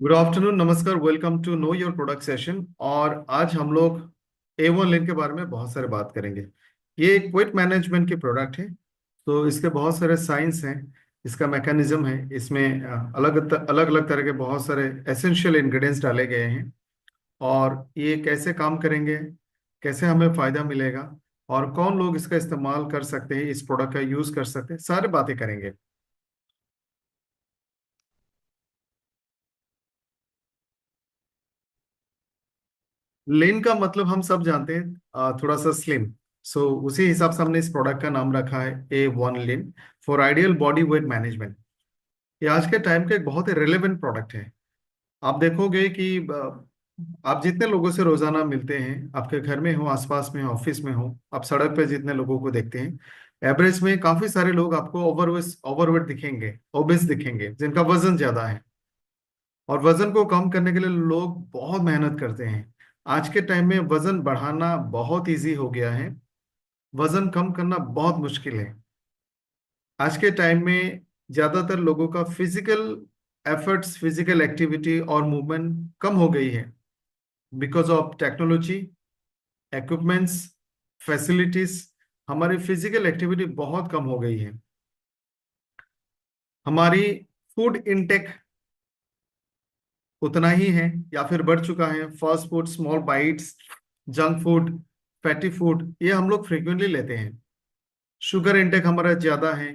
Good afternoon, नमस्कार। Welcome to know your product session. और आज हम लोग A1 लेन के बारे में बहुत सारे बात करेंगे। ये एक वेट मैनेजमेंट की प्रोडक्ट है। तो इसके बहुत सारे साइंस हैं, इसका मैकेनिज्म है। इसमें अलग अलग अलग तरह के बहुत सारे एसेंशियल इंग्रेडिएंट्स डाले गए हैं। और ये कैसे काम करेंगे, कैसे हमें फायदा मिलेगा, और कौन लोग इसका इस्तेमाल कर सकते हैं, इस प्रोडक्ट का यूज कर सकते हैं, सारी बातें करेंगे। लेन का मतलब हम सब जानते हैं, थोड़ा सा स्लिम। सो उसी हिसाब से हमने इस प्रोडक्ट का नाम रखा है A1 lane for ideal body weight management. ये आज के टाइम का एक बहुत ही रिलेवेंट प्रोडक्ट है। आप देखोगे कि आप जितने लोगों से रोजाना मिलते हैं, आपके घर में हो, आसपास में हो, ऑफिस में हो, आप सड़क पे जितने लोगों को देखते हैं, एवरेज में काफी सारे लोग आपको ओवरवेट दिखेंगे, ओबेस दिखेंगे, जिनका वजन ज्यादा है। और वजन को कम करने के लिए लोग बहुत मेहनत करते हैं। आज के टाइम में वजन बढ़ाना बहुत इजी हो गया है, वजन कम करना बहुत मुश्किल है। आज के टाइम में ज्यादातर लोगों का फिजिकल एफर्ट्स, फिजिकल एक्टिविटी और मूवमेंट कम हो गई है, because of technology, equipments, facilities. हमारी फिजिकल एक्टिविटी बहुत कम हो गई है। हमारी फूड इनटेक उतना ही है या फिर बढ़ चुका है। Fast food, small bytes, junk food, fatty food, ये हम लोग फ्रिक्वेंटली लेते हैं। शुगर इनटेक हमारा ज्यादा है।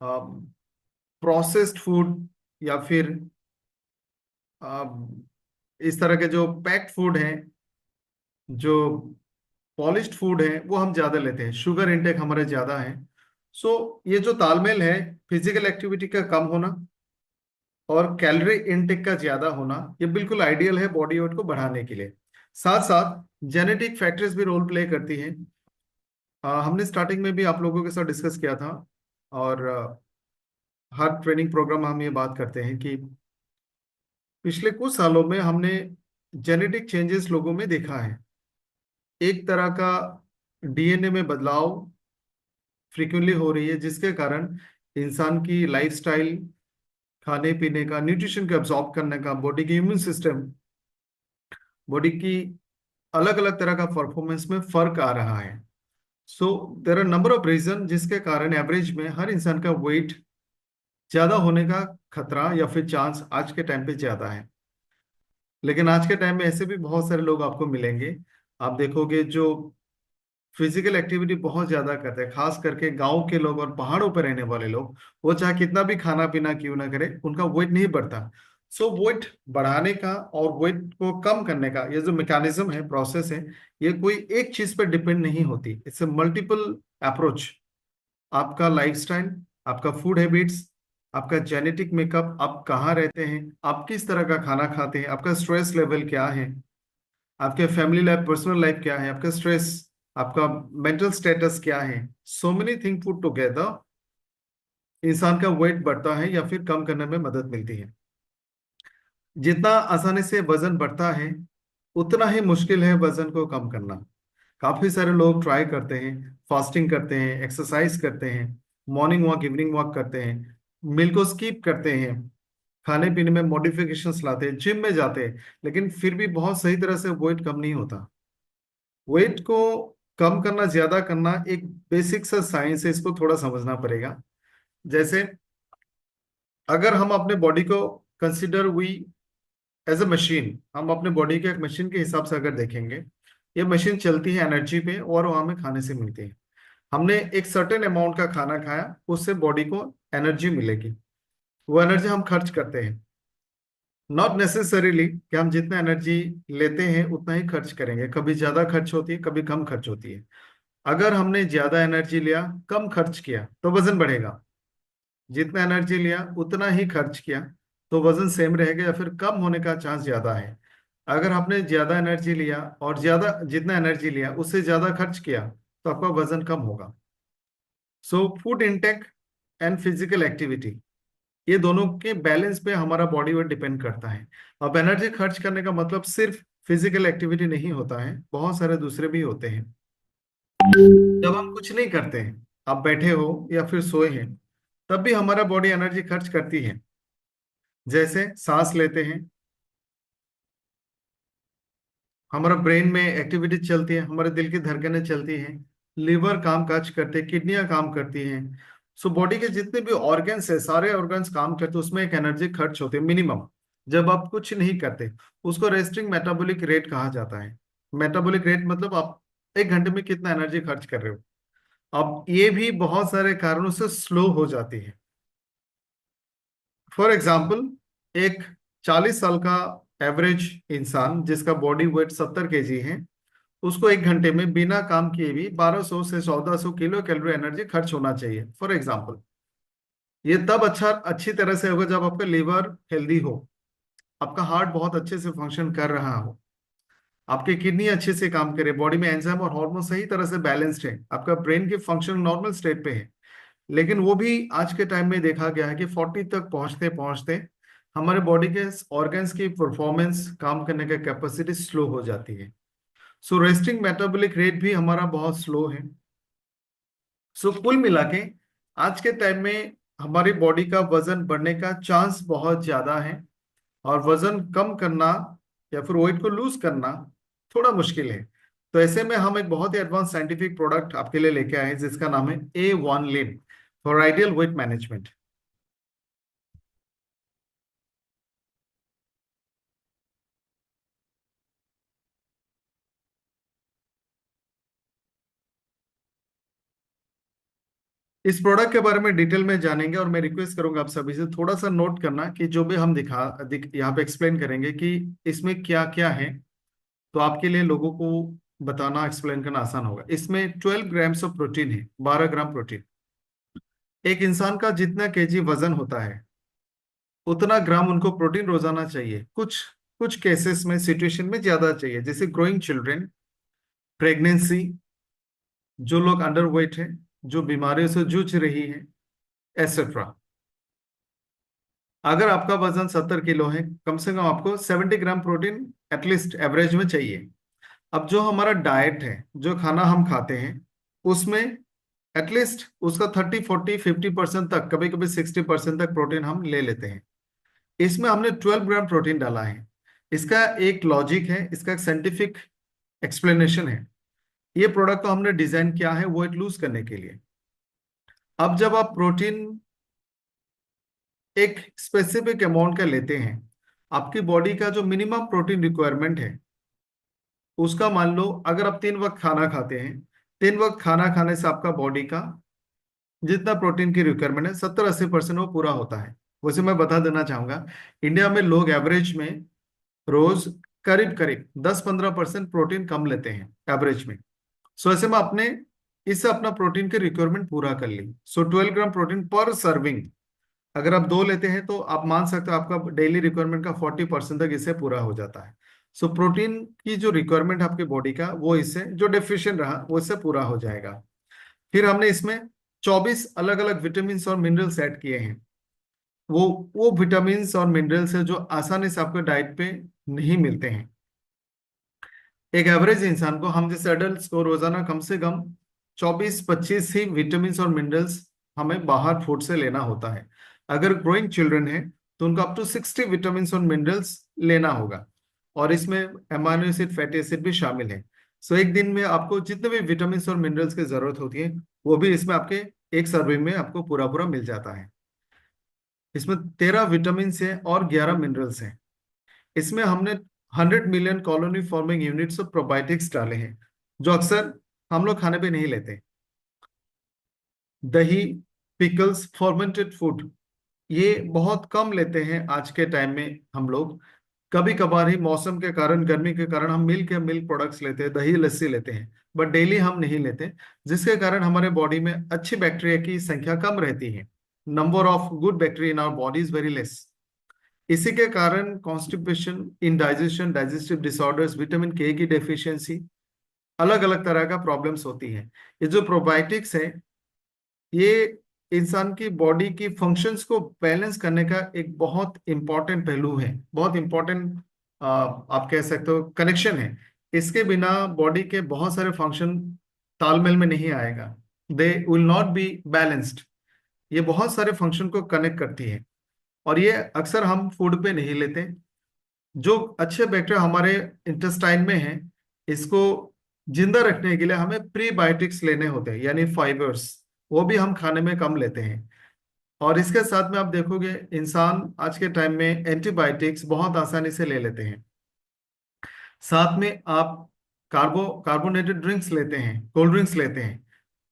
प्रोसेस्ड फूड या फिर इस तरह के जो पैक्ड फूड हैं, जो पॉलिश्ड फूड है, वो हम ज्यादा लेते हैं। शुगर इनटेक हमारा ज्यादा है। सो ये जो तालमेल है, फिजिकल एक्टिविटी का कम होना और कैलोरी इनटेक का ज्यादा होना, ये बिल्कुल आइडियल है बॉडी वेट को बढ़ाने के लिए। साथ साथ जेनेटिक फैक्टर्स भी रोल प्ले करती हैं। हमने स्टार्टिंग में भी आप लोगों के साथ डिस्कस किया था। और हर ट्रेनिंग प्रोग्राम में हम ये बात करते हैं कि पिछले कुछ सालों में हमने जेनेटिक चेंजेस लोगों में देखा है। एक तरह का DNA में बदलाव फ्रीक्वेंटली हो रही है, जिसके कारण इंसान की लाइफस्टाइल, खाने पीने का, न्यूट्रिशन को एब्जॉर्ब करने का, बॉडी की इम्यून सिस्टम, बॉडी की अलग अलग तरह का परफॉर्मेंस में फर्क आ रहा है। So there are number of reason जिसके कारण एवरेज में हर इंसान का वेट ज्यादा होने का खतरा या फिर चांस आज के टाइम पे ज्यादा है। लेकिन आज के टाइम में ऐसे भी बहुत सारे लोग आपको मिलेंगे, आप देखोगे, जो फिजिकल एक्टिविटी बहुत ज्यादा करते हैं, खास करके गांव के लोग और पहाड़ों पर रहने वाले लोग। वो चाहे कितना भी खाना पीना क्यों ना करे, उनका वेट नहीं बढ़ता। सो वेट बढ़ाने का और वेट को कम करने का ये जो मैकेनिज्म है, प्रोसेस है, ये कोई एक चीज पर डिपेंड नहीं होती। It's a multiple approach. आपका लाइफस्टाइल, आपका फूड हैबिट्स, आपका जेनेटिक मेकअप, आप कहाँ रहते हैं, आप किस तरह का खाना खाते हैं, आपका स्ट्रेस लेवल क्या है, आपके फैमिली लाइफ, पर्सनल लाइफ क्या है, आपका स्ट्रेस, आपका मेंटल स्टेटस क्या है, so many thing put together इंसान का वेट बढ़ता है या फिर कम करने में मदद मिलती है। जितना आसानी से वजन बढ़ता है, उतना ही मुश्किल है वजन को कम करना। काफी सारे लोग ट्राई करते हैं, फास्टिंग करते हैं, एक्सरसाइज करते हैं, मॉर्निंग वॉक, इवनिंग वॉक करते हैं, मील को स्किप करते हैं, खाने पीने में मॉडिफिकेशंस लाते हैं, जिम में जाते हैं, लेकिन फिर भी बहुत सही तरह से वेट कम नहीं होता। वेट को कम करना, ज्यादा करना एक बेसिक सा साइंस है, इसको थोड़ा समझना पड़ेगा। जैसे अगर हम अपने बॉडी को consider we as a machine, हम अपने बॉडी को एक मशीन के हिसाब से अगर देखेंगे, ये मशीन चलती है एनर्जी पे और वो हमें खाने से मिलती है। हमने एक सर्टेन अमाउंट का खाना खाया, उससे बॉडी को एनर्जी मिलेगी। वो एनर्जी हम खर्च करते हैं। नॉट नेसेसरीली कि हम जितना एनर्जी लेते हैं उतना ही खर्च करेंगे, कभी ज्यादा खर्च होती है, कभी कम खर्च होती है। अगर हमने ज्यादा एनर्जी लिया, कम खर्च किया, तो वजन बढ़ेगा। जितना एनर्जी लिया उतना ही खर्च किया, तो वजन सेम रहेगा या फिर कम होने का चांस ज्यादा है। अगर आपने ज्यादा एनर्जी लिया और ज्यादा जितना एनर्जी लिया उससे ज्यादा खर्च किया, तो आपका वजन कम होगा। So food intake and physical activity, ये दोनों के बैलेंस पे हमारा बॉडी वेट डिपेंड करता है। अब एनर्जी खर्च करने का मतलब सिर्फ फिजिकल एक्टिविटी नहीं होता है, बहुत सारे दूसरे भी होते हैं। जब हम कुछ नहीं करते हैं, आप बैठे हो या फिर सोए हैं, तब भी हमारा बॉडी एनर्जी खर्च करती है। जैसे सांस लेते हैं, हमारा ब्रेन में एक्टिविटी चलती है, हमारे दिल की धड़कनें चलती हैं, लिवर काम काज करते हैं, किडनियां काम करती हैं। सो बॉडी के जितने भी ऑर्गन्स है, सारे ऑर्गन्स काम करते हैं, उसमें एक एनर्जी खर्च होती है मिनिमम, जब आप कुछ नहीं करते। उसको रेस्टिंग मेटाबॉलिक रेट कहा जाता है। मेटाबॉलिक रेट मतलब आप 1 घंटे में कितना एनर्जी खर्च कर रहे हो। अब ये भी बहुत सारे कारणों से स्लो हो जाती है। फॉर एग्जाम्पल, एक 40 साल का एवरेज इंसान जिसका बॉडी वेट 70 kg है, उसको 1 घंटे में बिना काम किए भी 1200 से 1400 किलो कैलोरी एनर्जी खर्च होना चाहिए, फॉर एग्जाम्पल। ये तब अच्छी तरह से होगा जब आपका लिवर हेल्दी हो, आपका हार्ट बहुत अच्छे से फंक्शन कर रहा हो, आपकी किडनी अच्छे से काम करे, बॉडी में एंजाइम और हार्मोन सही तरह से बैलेंस्ड है, आपका ब्रेन की फंक्शन नॉर्मल स्टेट पे है। लेकिन वो भी आज के टाइम में देखा गया है कि 40 तक पहुंचते पहुंचते हमारे बॉडी के ऑर्गन्स की परफॉर्मेंस, काम करने का कैपेसिटी स्लो हो जाती है। सो रेस्टिंग मेटाबॉलिक रेट भी हमारा बहुत स्लो है। सो कुल मिला के आज के टाइम में हमारी बॉडी का वजन बढ़ने का चांस बहुत ज्यादा है, और वजन कम करना या फिर वेट को लूज करना थोड़ा मुश्किल है। तो ऐसे में हम एक बहुत ही एडवांस साइंटिफिक प्रोडक्ट आपके लिए लेके आए हैं जिसका नाम है A1 Lean for ideal weight management. इस प्रोडक्ट के बारे में डिटेल में जानेंगे, और मैं रिक्वेस्ट करूंगा आप सभी से थोड़ा सा नोट करना कि जो भी हम यहाँ पे एक्सप्लेन करेंगे कि इसमें क्या क्या है, तो आपके लिए लोगों को बताना, एक्सप्लेन करना आसान होगा। इसमें 12 ग्राम्स ऑफ प्रोटीन है, 12 ग्राम प्रोटीन। एक इंसान का जितना केजी वजन होता है उतना ग्राम उनको प्रोटीन रोजाना चाहिए। कुछ कुछ केसेस में, सिचुएशन में ज्यादा चाहिए, जैसे ग्रोइंग चिल्ड्रन, प्रेगनेंसी, जो लोग अंडरवेट है, जो बीमारियों से जूझ रही है, एसेट्रा। अगर आपका वजन 70 किलो है, कम से कम आपको 70 ग्राम प्रोटीन एटलीस्ट एवरेज में चाहिए। अब जो हमारा डाइट है, जो खाना हम खाते हैं, उसमें एटलीस्ट उसका 30 40 50% तक, कभी कभी 60% तक प्रोटीन हम ले लेते हैं। इसमें हमने 12 ग्राम प्रोटीन डाला है। इसका एक लॉजिक है, इसका एक साइंटिफिक एक्सप्लेनेशन है। ये प्रोडक्ट को हमने डिजाइन किया है वेट लूज करने के लिए। अब जब आप प्रोटीन एक स्पेसिफिक अमाउंट का लेते हैं, आपकी बॉडी का जो मिनिमम प्रोटीन रिक्वायरमेंट है, उसका मान लो अगर आप 3 वक्त खाना खाते हैं, 3 वक्त खाना खाने से आपका बॉडी का जितना प्रोटीन की रिक्वायरमेंट है 70 80% वो पूरा होता है। वैसे मैं बता देना चाहूंगा, इंडिया में लोग एवरेज में रोज करीब करीब 10 15% प्रोटीन कम लेते हैं एवरेज में। सो ऐसे में अपने इससे अपना प्रोटीन की रिक्वायरमेंट पूरा कर ली। सो 12 ग्राम प्रोटीन पर सर्विंग, अगर आप 2 लेते हैं तो आप मान सकते हो आपका डेली रिक्वायरमेंट का 40% तक इससे पूरा हो जाता है। सो प्रोटीन की जो रिक्वायरमेंट है आपकी बॉडी का, वो इससे जो डेफिशिएंट रहा वो इससे पूरा हो जाएगा। फिर हमने इसमें 24 अलग अलग विटामिन और मिनरल्स ऐड किए हैं। वो विटामिन और मिनरल्स है जो आसानी से आपके डाइट पे नहीं मिलते हैं। एक एवरेज इंसान को, हम जैसे एडल्ट को, रोजाना कम से कम 24 25 ही विटामिन और मिनरल्स हमें बाहर फूड से लेना होता है। अगर ग्रोइंग चिल्ड्रन है तो उनको अप टू 60 विटामिन और मिनरल्स लेना होगा, और इसमें अमाइनो एसिड, फैटी एसिड भी शामिल है। सो एक दिन में आपको जितने भी विटामिन और मिनरल्स की जरूरत होती है, वो भी इसमें आपके एक सर्विंग में आपको पूरा पूरा मिल जाता है। इसमें 13 विटामिन है और 11 मिनरल्स हैं। इसमें हमने 100 million colony forming units of probiotics डाले हैं, जो अक्सर हम लोग खाने पे नहीं लेते। दही, पिकल्स, फर्मेंटेड फूड, ये बहुत कम लेते हैं आज के टाइम में हम लोग। कभी कभार ही मौसम के कारण, गर्मी के कारण हम मिल्क प्रोडक्ट्स लेते हैं, दही लस्सी लेते हैं, बट डेली हम नहीं लेते, जिसके कारण हमारे बॉडी में अच्छी बैक्टीरिया की संख्या कम रहती है। Number of good bacteria in our body is very less. इसी के कारण constipation, indigestion, digestive disorders, vitamin K की डेफिशिएंसी, अलग अलग तरह का प्रॉब्लम्स होती है। ये जो प्रोबायोटिक्स है, ये इंसान की बॉडी की फंक्शंस को बैलेंस करने का एक बहुत इंपॉर्टेंट पहलू है, बहुत इंपॉर्टेंट आप कह सकते हो कनेक्शन है। इसके बिना बॉडी के बहुत सारे फंक्शन तालमेल में नहीं आएगा, they will not be balanced. ये बहुत सारे फंक्शन को कनेक्ट करती है। और ये अक्सर हम फूड पे नहीं लेते। जो अच्छे बैक्टीरिया हमारे इंटेस्टाइन में हैं, इसको जिंदा रखने के लिए हमें प्रीबायोटिक्स लेने होते हैं, यानी फाइबर्स। वो भी हम खाने में कम लेते हैं। और इसके साथ में आप देखोगे, इंसान आज के टाइम में एंटीबायोटिक्स बहुत आसानी से ले लेते हैं। साथ में आप कार्बोनेटेड ड्रिंक्स लेते हैं, कोल्ड ड्रिंक्स लेते हैं,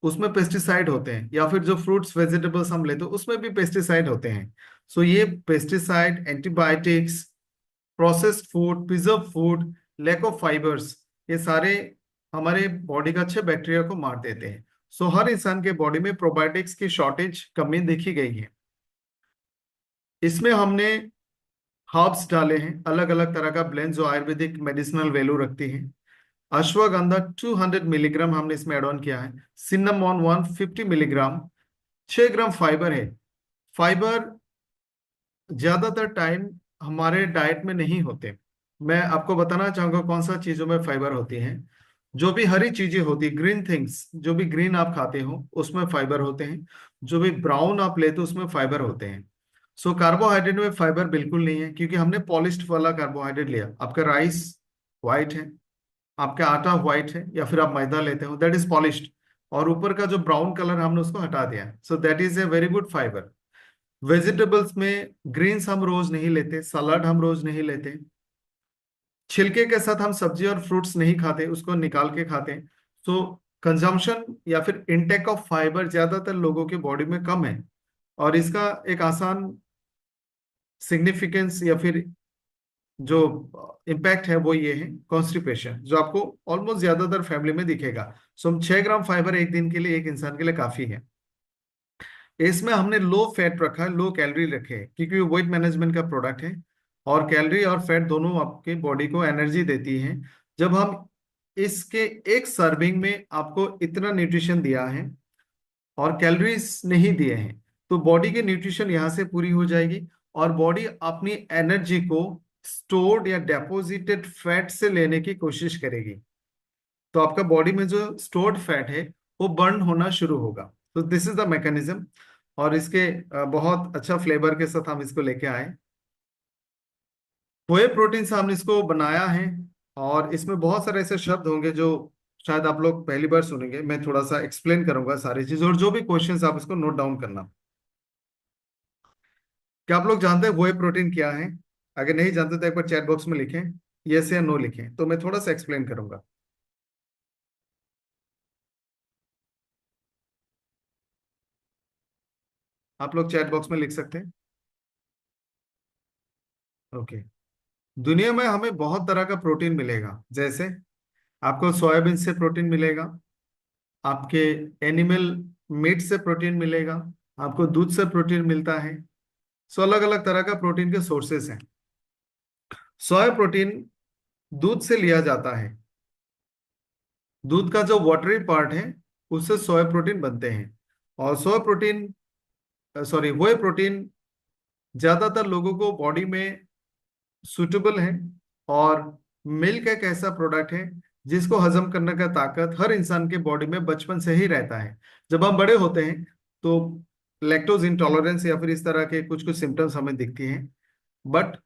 उसमें पेस्टिसाइड होते हैं। या फिर जो फ्रूट्स वेजिटेबल्स हम लेते हैं उसमें भी पेस्टिसाइड होते हैं। सो ये pesticide, antibiotics, processed food, preserve food, lack of fibres, ये सारे हमारे बॉडी का अच्छे बैक्टीरिया को मार देते हैं। सो हर इंसान के बॉडी में प्रोबायोटिक्स की शॉर्टेज, कमी देखी गई है। इसमें हमने हर्ब्स डाले हैं, अलग अलग तरह का ब्लेंड जो आयुर्वेदिक मेडिसिनल वैल्यू रखती हैं। अश्वगंधा 200 मिलीग्राम हमने इसमें एड ऑन किया है। सिन्नामॉन 150 मिलीग्राम। 6 ग्राम फाइबर है। फाइबर ज्यादातर टाइम हमारे डाइट में नहीं होते। मैं आपको बताना चाहूंगा कौन सा चीजों में फाइबर होती है। जो भी हरी चीजें होती, ग्रीन थिंग्स, जो भी ग्रीन आप खाते हो उसमें फाइबर होते हैं। जो भी ब्राउन आप लेते हो उसमें फाइबर होते हैं। सो कार्बोहाइड्रेट में फाइबर बिल्कुल नहीं है, क्योंकि हमने पॉलिश्ड वाला कार्बोहाइड्रेट लिया। आपका राइस व्हाइट है, आपका आटा व्हाइट है, या फिर आप मैदा लेते हो, दैट इज पॉलिश्ड। और ऊपर का जो ब्राउन कलर हमने उसको हटा दिया, so that is a very good fibre. Vegetables में ग्रीन्स हम रोज नहीं लेते, सलाद हम रोज नहीं लेते। छिलके के साथ हम सब्जी और फ्रूट्स नहीं खाते, उसको निकाल के खाते हैं। सो कंजम्पशन या फिर इनटेक ऑफ फाइबर ज्यादातर लोगों के बॉडी में कम है। और इसका एक आसान सिग्निफिकेंस या फिर जो इम्पैक्ट है वो ये है, कॉन्स्टिपेशन, जो आपको ऑलमोस्ट ज्यादातर फैमिली में दिखेगा। सो हम 6 ग्राम फाइबर एक दिन के लिए एक इंसान के लिए काफी है। इसमें हमने लो फैट रखा है, लो कैलोरी रखे हैं, क्योंकि वेट मैनेजमेंट का प्रोडक्ट है। और कैलोरी और फैट दोनों आपके बॉडी को एनर्जी देती है। जब हम इसके एक सर्विंग में आपको इतना न्यूट्रिशन दिया है और कैलोरीज नहीं दिए हैं, तो बॉडी के न्यूट्रिशन यहाँ से पूरी हो जाएगी। और बॉडी अपनी एनर्जी को स्टोर्ड या डेपोजिटेड फैट से लेने की कोशिश करेगी। तो आपका बॉडी में जो स्टोर्ड फैट है वो बर्न होना शुरू होगा। तो दिस इज द मैकेनिज्म। और इसके बहुत अच्छा फ्लेवर के साथ हम इसको लेके आए। पोए प्रोटीन से हमने इसको बनाया है। और इसमें बहुत सारे ऐसे शब्द होंगे जो शायद आप लोग पहली बार सुनेंगे। मैं थोड़ा सा एक्सप्लेन करूंगा सारी चीज, और जो भी क्वेश्चंस आप इसको नोट डाउन करना। क्या आप लोग जानते हैं वोए प्रोटीन क्या है? अगर नहीं जानते तो एक बार चैट बॉक्स में लिखें, यस या नो लिखें, तो मैं थोड़ा सा एक्सप्लेन करूंगा। आप लोग चैट बॉक्स में लिख सकते हैं। ओके। दुनिया में हमें बहुत तरह का प्रोटीन मिलेगा। जैसे आपको सोयाबीन से प्रोटीन मिलेगा, आपके एनिमल मीट से प्रोटीन मिलेगा, आपको दूध से प्रोटीन मिलता है। सो अलग अलग तरह का प्रोटीन के सोर्सेस हैं। सोया प्रोटीन दूध से लिया जाता है। दूध का जो वाटरी पार्ट है उससे सोया प्रोटीन बनते हैं। और सोया प्रोटीन, सॉरी, वह प्रोटीन ज्यादातर लोगों को बॉडी में सुटेबल है। और मिल्क एक ऐसा प्रोडक्ट है जिसको हजम करने का ताकत हर इंसान के बॉडी में बचपन से ही रहता है। जब हम बड़े होते हैं तो लैक्टोज इंटॉलरेंस या फिर इस तरह के कुछ कुछ सिम्टम्स हमें दिखती हैं। बट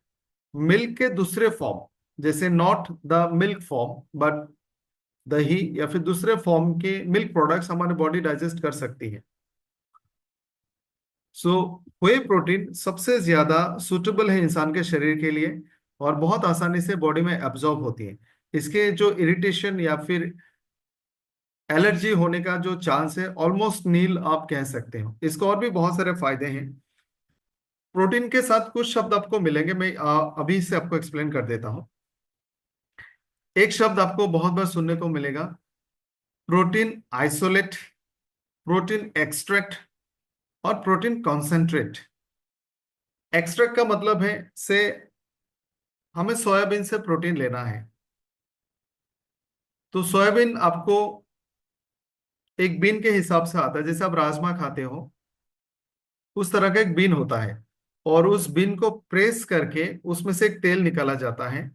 मिल्क के दूसरे फॉर्म, जैसे not the milk form but दही या फिर दूसरे फॉर्म के मिल्क प्रोडक्ट्स हमारी बॉडी डाइजेस्ट कर सकती है। सो व्हे प्रोटीन सबसे ज्यादा सुटेबल है इंसान के शरीर के लिए, और बहुत आसानी से बॉडी में एब्जॉर्ब होती है। इसके जो इरिटेशन या फिर एलर्जी होने का जो चांस है ऑलमोस्ट नील आप कह सकते हो। इसको और भी बहुत सारे फायदे हैं। प्रोटीन के साथ कुछ शब्द आपको मिलेंगे, मैं अभी से आपको एक्सप्लेन कर देता हूँ। एक शब्द आपको बहुत बार सुनने को मिलेगा, प्रोटीन आइसोलेट, प्रोटीन एक्सट्रैक्ट और प्रोटीन कॉन्सेंट्रेट। एक्सट्रैक्ट का मतलब है से हमें सोयाबीन से प्रोटीन लेना है। तो सोयाबीन आपको एक बीन के हिसाब से आता है। जैसे आप राजमा खाते हो उस तरह का एक बीन होता है। और उस बीन को प्रेस करके उसमें से एक तेल निकाला जाता है,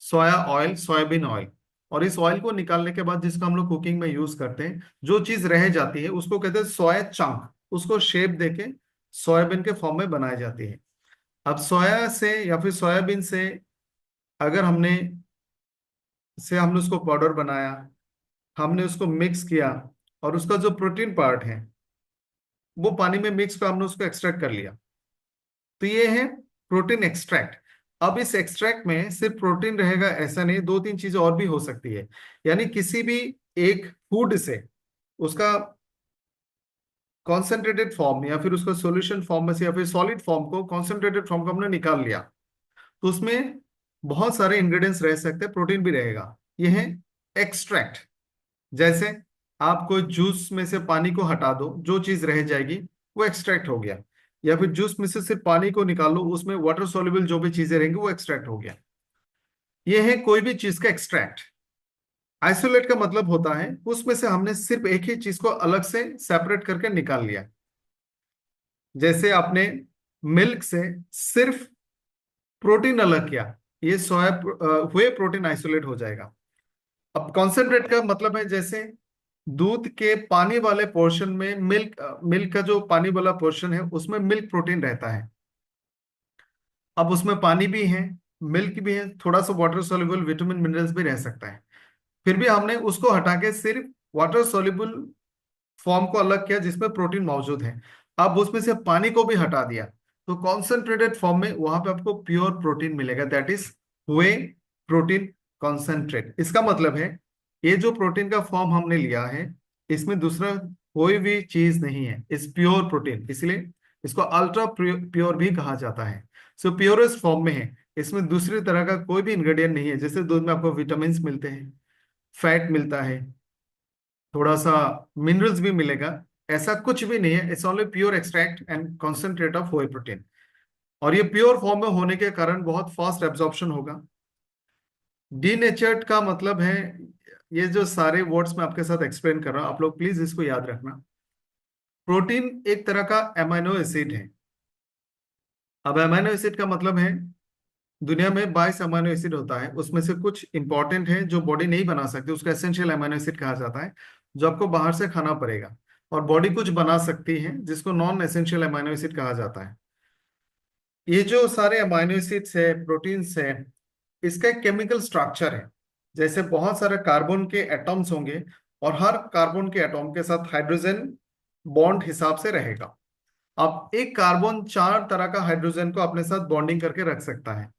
सोया ऑयल, सोयाबीन ऑयल। और इस ऑयल को निकालने के बाद जिसको हम लोग कुकिंग में यूज करते हैं, जो चीज रह जाती है उसको कहते हैं सोया चंक। उसको शेप देके सोयाबीन के फॉर्म में बनाई जाती है। अब सोया से या फिर सोयाबीन से अगर हमने उसको पाउडर बनाया, हमने उसको मिक्स किया, और उसका जो प्रोटीन पार्ट है वो पानी में मिक्स कर हमने उसको एक्सट्रैक्ट कर लिया, तो ये है प्रोटीन एक्सट्रैक्ट। अब इस एक्सट्रैक्ट में सिर्फ प्रोटीन रहेगा ऐसा नहीं, दो तीन चीजें और भी हो सकती है। यानी किसी भी एक फूड से उसका कॉन्सेंट्रेटेड फॉर्म या फिर उसका सॉल्यूशन फॉर्म में से या फिर सॉलिड फॉर्म को, कॉन्सेंट्रेटेड फॉर्म को हमने निकाल लिया, तो उसमें बहुत सारे इंग्रेडिएंट्स रह सकते हैं, प्रोटीन भी रहेगा। ये है एक्सट्रैक्ट। जैसे आप कोई जूस में से पानी को हटा दो, जो चीज रह जाएगी वो एक्सट्रैक्ट हो गया। या फिर जूस में से सिर्फ पानी को निकालो, उसमें वाटर सॉल्युबल जो भी चीजें रहेंगी वो एक्सट्रैक्ट हो गया। ये है कोई भी चीज का एक्सट्रैक्ट। आइसोलेट का मतलब होता है उसमें से हमने सिर्फ एक ही चीज को अलग से सेपरेट करके निकाल लिया। जैसे आपने मिल्क से सिर्फ प्रोटीन अलग किया, ये सोया हुए प्रोटीन आइसोलेट हो जाएगा। अब कॉन्सेंट्रेट का मतलब है जैसे दूध के पानी वाले पोर्शन में मिल्क का जो पानी वाला पोर्शन है उसमें मिल्क प्रोटीन रहता है। अब उसमें पानी भी है, मिल्क भी है, थोड़ा सा वाटर सोल्यूबल विटामिन मिनरल्स भी रह सकता है। फिर भी हमने उसको हटा के सिर्फ वाटर सोल्यूबल फॉर्म को अलग किया जिसमें प्रोटीन मौजूद है। अब उसमें से पानी को भी हटा दिया, तो कॉन्सेंट्रेटेड फॉर्म में वहां पे आपको प्योर प्रोटीन मिलेगा, that is way protein concentrate. इसका मतलब है ये जो प्रोटीन का फॉर्म हमने लिया है इसमें दूसरा कोई भी चीज नहीं है, इस प्योर प्रोटीन, इसलिए इसको अल्ट्रा प्योर भी कहा जाता है। सो प्योरेस्ट फॉर्म में है, इसमें दूसरी तरह का कोई भी इंग्रेडिएंट नहीं है। जैसे दूध में आपको विटामिन मिलते हैं, फैट मिलता है, थोड़ा सा मिनरल्स भी मिलेगा, ऐसा कुछ भी नहीं है। It's only pure extract and concentrate of whey protein. और ये प्योर फॉर्म में होने के कारण बहुत फास्ट एब्जॉर्प्शन होगा। डीनेचर्ड का मतलब है, ये जो सारे वर्ड्स मैं आपके साथ एक्सप्लेन कर रहा हूं आप लोग प्लीज इसको याद रखना। प्रोटीन एक तरह का एमाइनो एसिड है। अब एमाइनो एसिड का मतलब है दुनिया में 22 अमाइनो एसिड होता है, उसमें से कुछ इंपॉर्टेंट है जो बॉडी नहीं बना सकती, उसको एसेंशियल अमाइनो एसिड कहा जाता है, जो आपको बाहर से खाना पड़ेगा। और बॉडी कुछ बना सकती है जिसको नॉन एसेंशियल अमाइनो एसिड कहा जाता है। ये जो सारे अमाइनो एसिड्स है, प्रोटीन्स है, इसका एक केमिकल स्ट्रक्चर है। जैसे बहुत सारे कार्बन के एटॉम्स होंगे और हर कार्बन के एटॉम के साथ हाइड्रोजन बॉन्ड हिसाब से रहेगा। अब एक कार्बन चार तरह का हाइड्रोजन को अपने साथ बॉन्डिंग करके रख सकता है।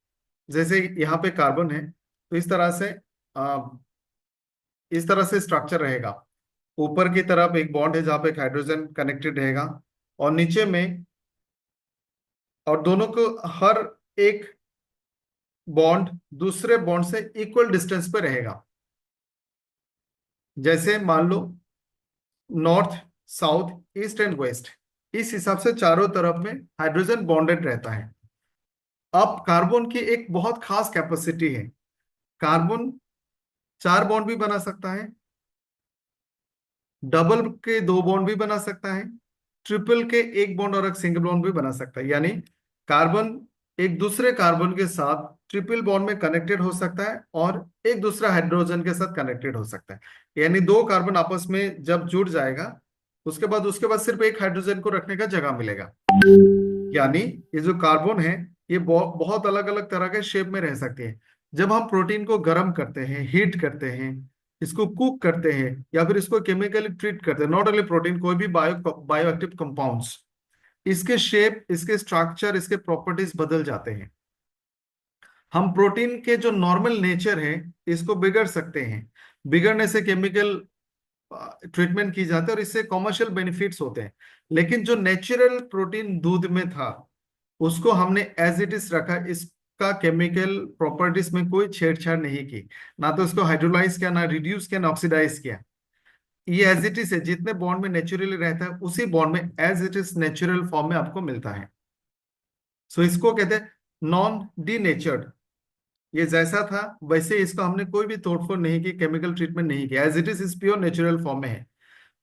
जैसे यहाँ पे कार्बन है तो आ, इस तरह से स्ट्रक्चर रहेगा। ऊपर की तरफ एक बॉन्ड है जहाँ पे एक हाइड्रोजन कनेक्टेड रहेगा, और नीचे में, और दोनों को हर एक बॉन्ड दूसरे बॉन्ड से इक्वल डिस्टेंस पे रहेगा। जैसे मान लो north, south, east and west, इस हिसाब से चारों तरफ में हाइड्रोजन बॉन्डेड रहता है। अब कार्बन की एक बहुत खास कैपेसिटी है, कार्बन चार बॉन्ड भी बना सकता है, डबल के दो बॉन्ड भी बना सकता है, ट्रिपल के एक बॉन्ड और एक सिंगल बॉन्ड भी बना सकता है। यानी कार्बन एक दूसरे कार्बन के साथ ट्रिपल बॉन्ड में कनेक्टेड हो सकता है और एक दूसरा हाइड्रोजन के साथ कनेक्टेड हो सकता है। यानी दो कार्बन आपस में जब जुड़ जाएगा उसके बाद सिर्फ एक हाइड्रोजन को रखने का जगह मिलेगा। यानी ये जो कार्बन है ये बहुत अलग अलग तरह के शेप में रह सकते हैं। जब हम प्रोटीन को गर्म करते हैं, हीट करते हैं, इसको कुक करते हैं या फिर इसको केमिकली ट्रीट करते हैं, नॉट ओनली प्रोटीन, कोई भी बायो एक्टिव कंपाउंड्स, इसके शेप, इसके स्ट्रक्चर, इसके प्रॉपर्टीज बदल जाते हैं। हम प्रोटीन के जो नॉर्मल नेचर है इसको बिगड़ सकते हैं, बिगड़ने से केमिकल ट्रीटमेंट की जाती है और इससे कॉमर्शियल बेनिफिट्स होते हैं। लेकिन जो नेचुरल प्रोटीन दूध में था उसको हमने एज इट इज रखा, इसका केमिकल प्रॉपर्टीज में कोई छेड़छाड़ नहीं की, ना तो इसको हाइड्रोलाइज किया, ना रिड्यूस किया, ना ऑक्सीडाइज किया। ये एज इट इज है, जितने बॉन्ड में नेचुरली रहता है उसी बॉन्ड में as it is natural form में आपको मिलता है। सो इसको कहते हैं नॉन डीनेचर्ड। ये जैसा था वैसे इसका हमने कोई भी तोड़फोड़ नहीं की, केमिकल ट्रीटमेंट नहीं किया, as it is pure natural form में है।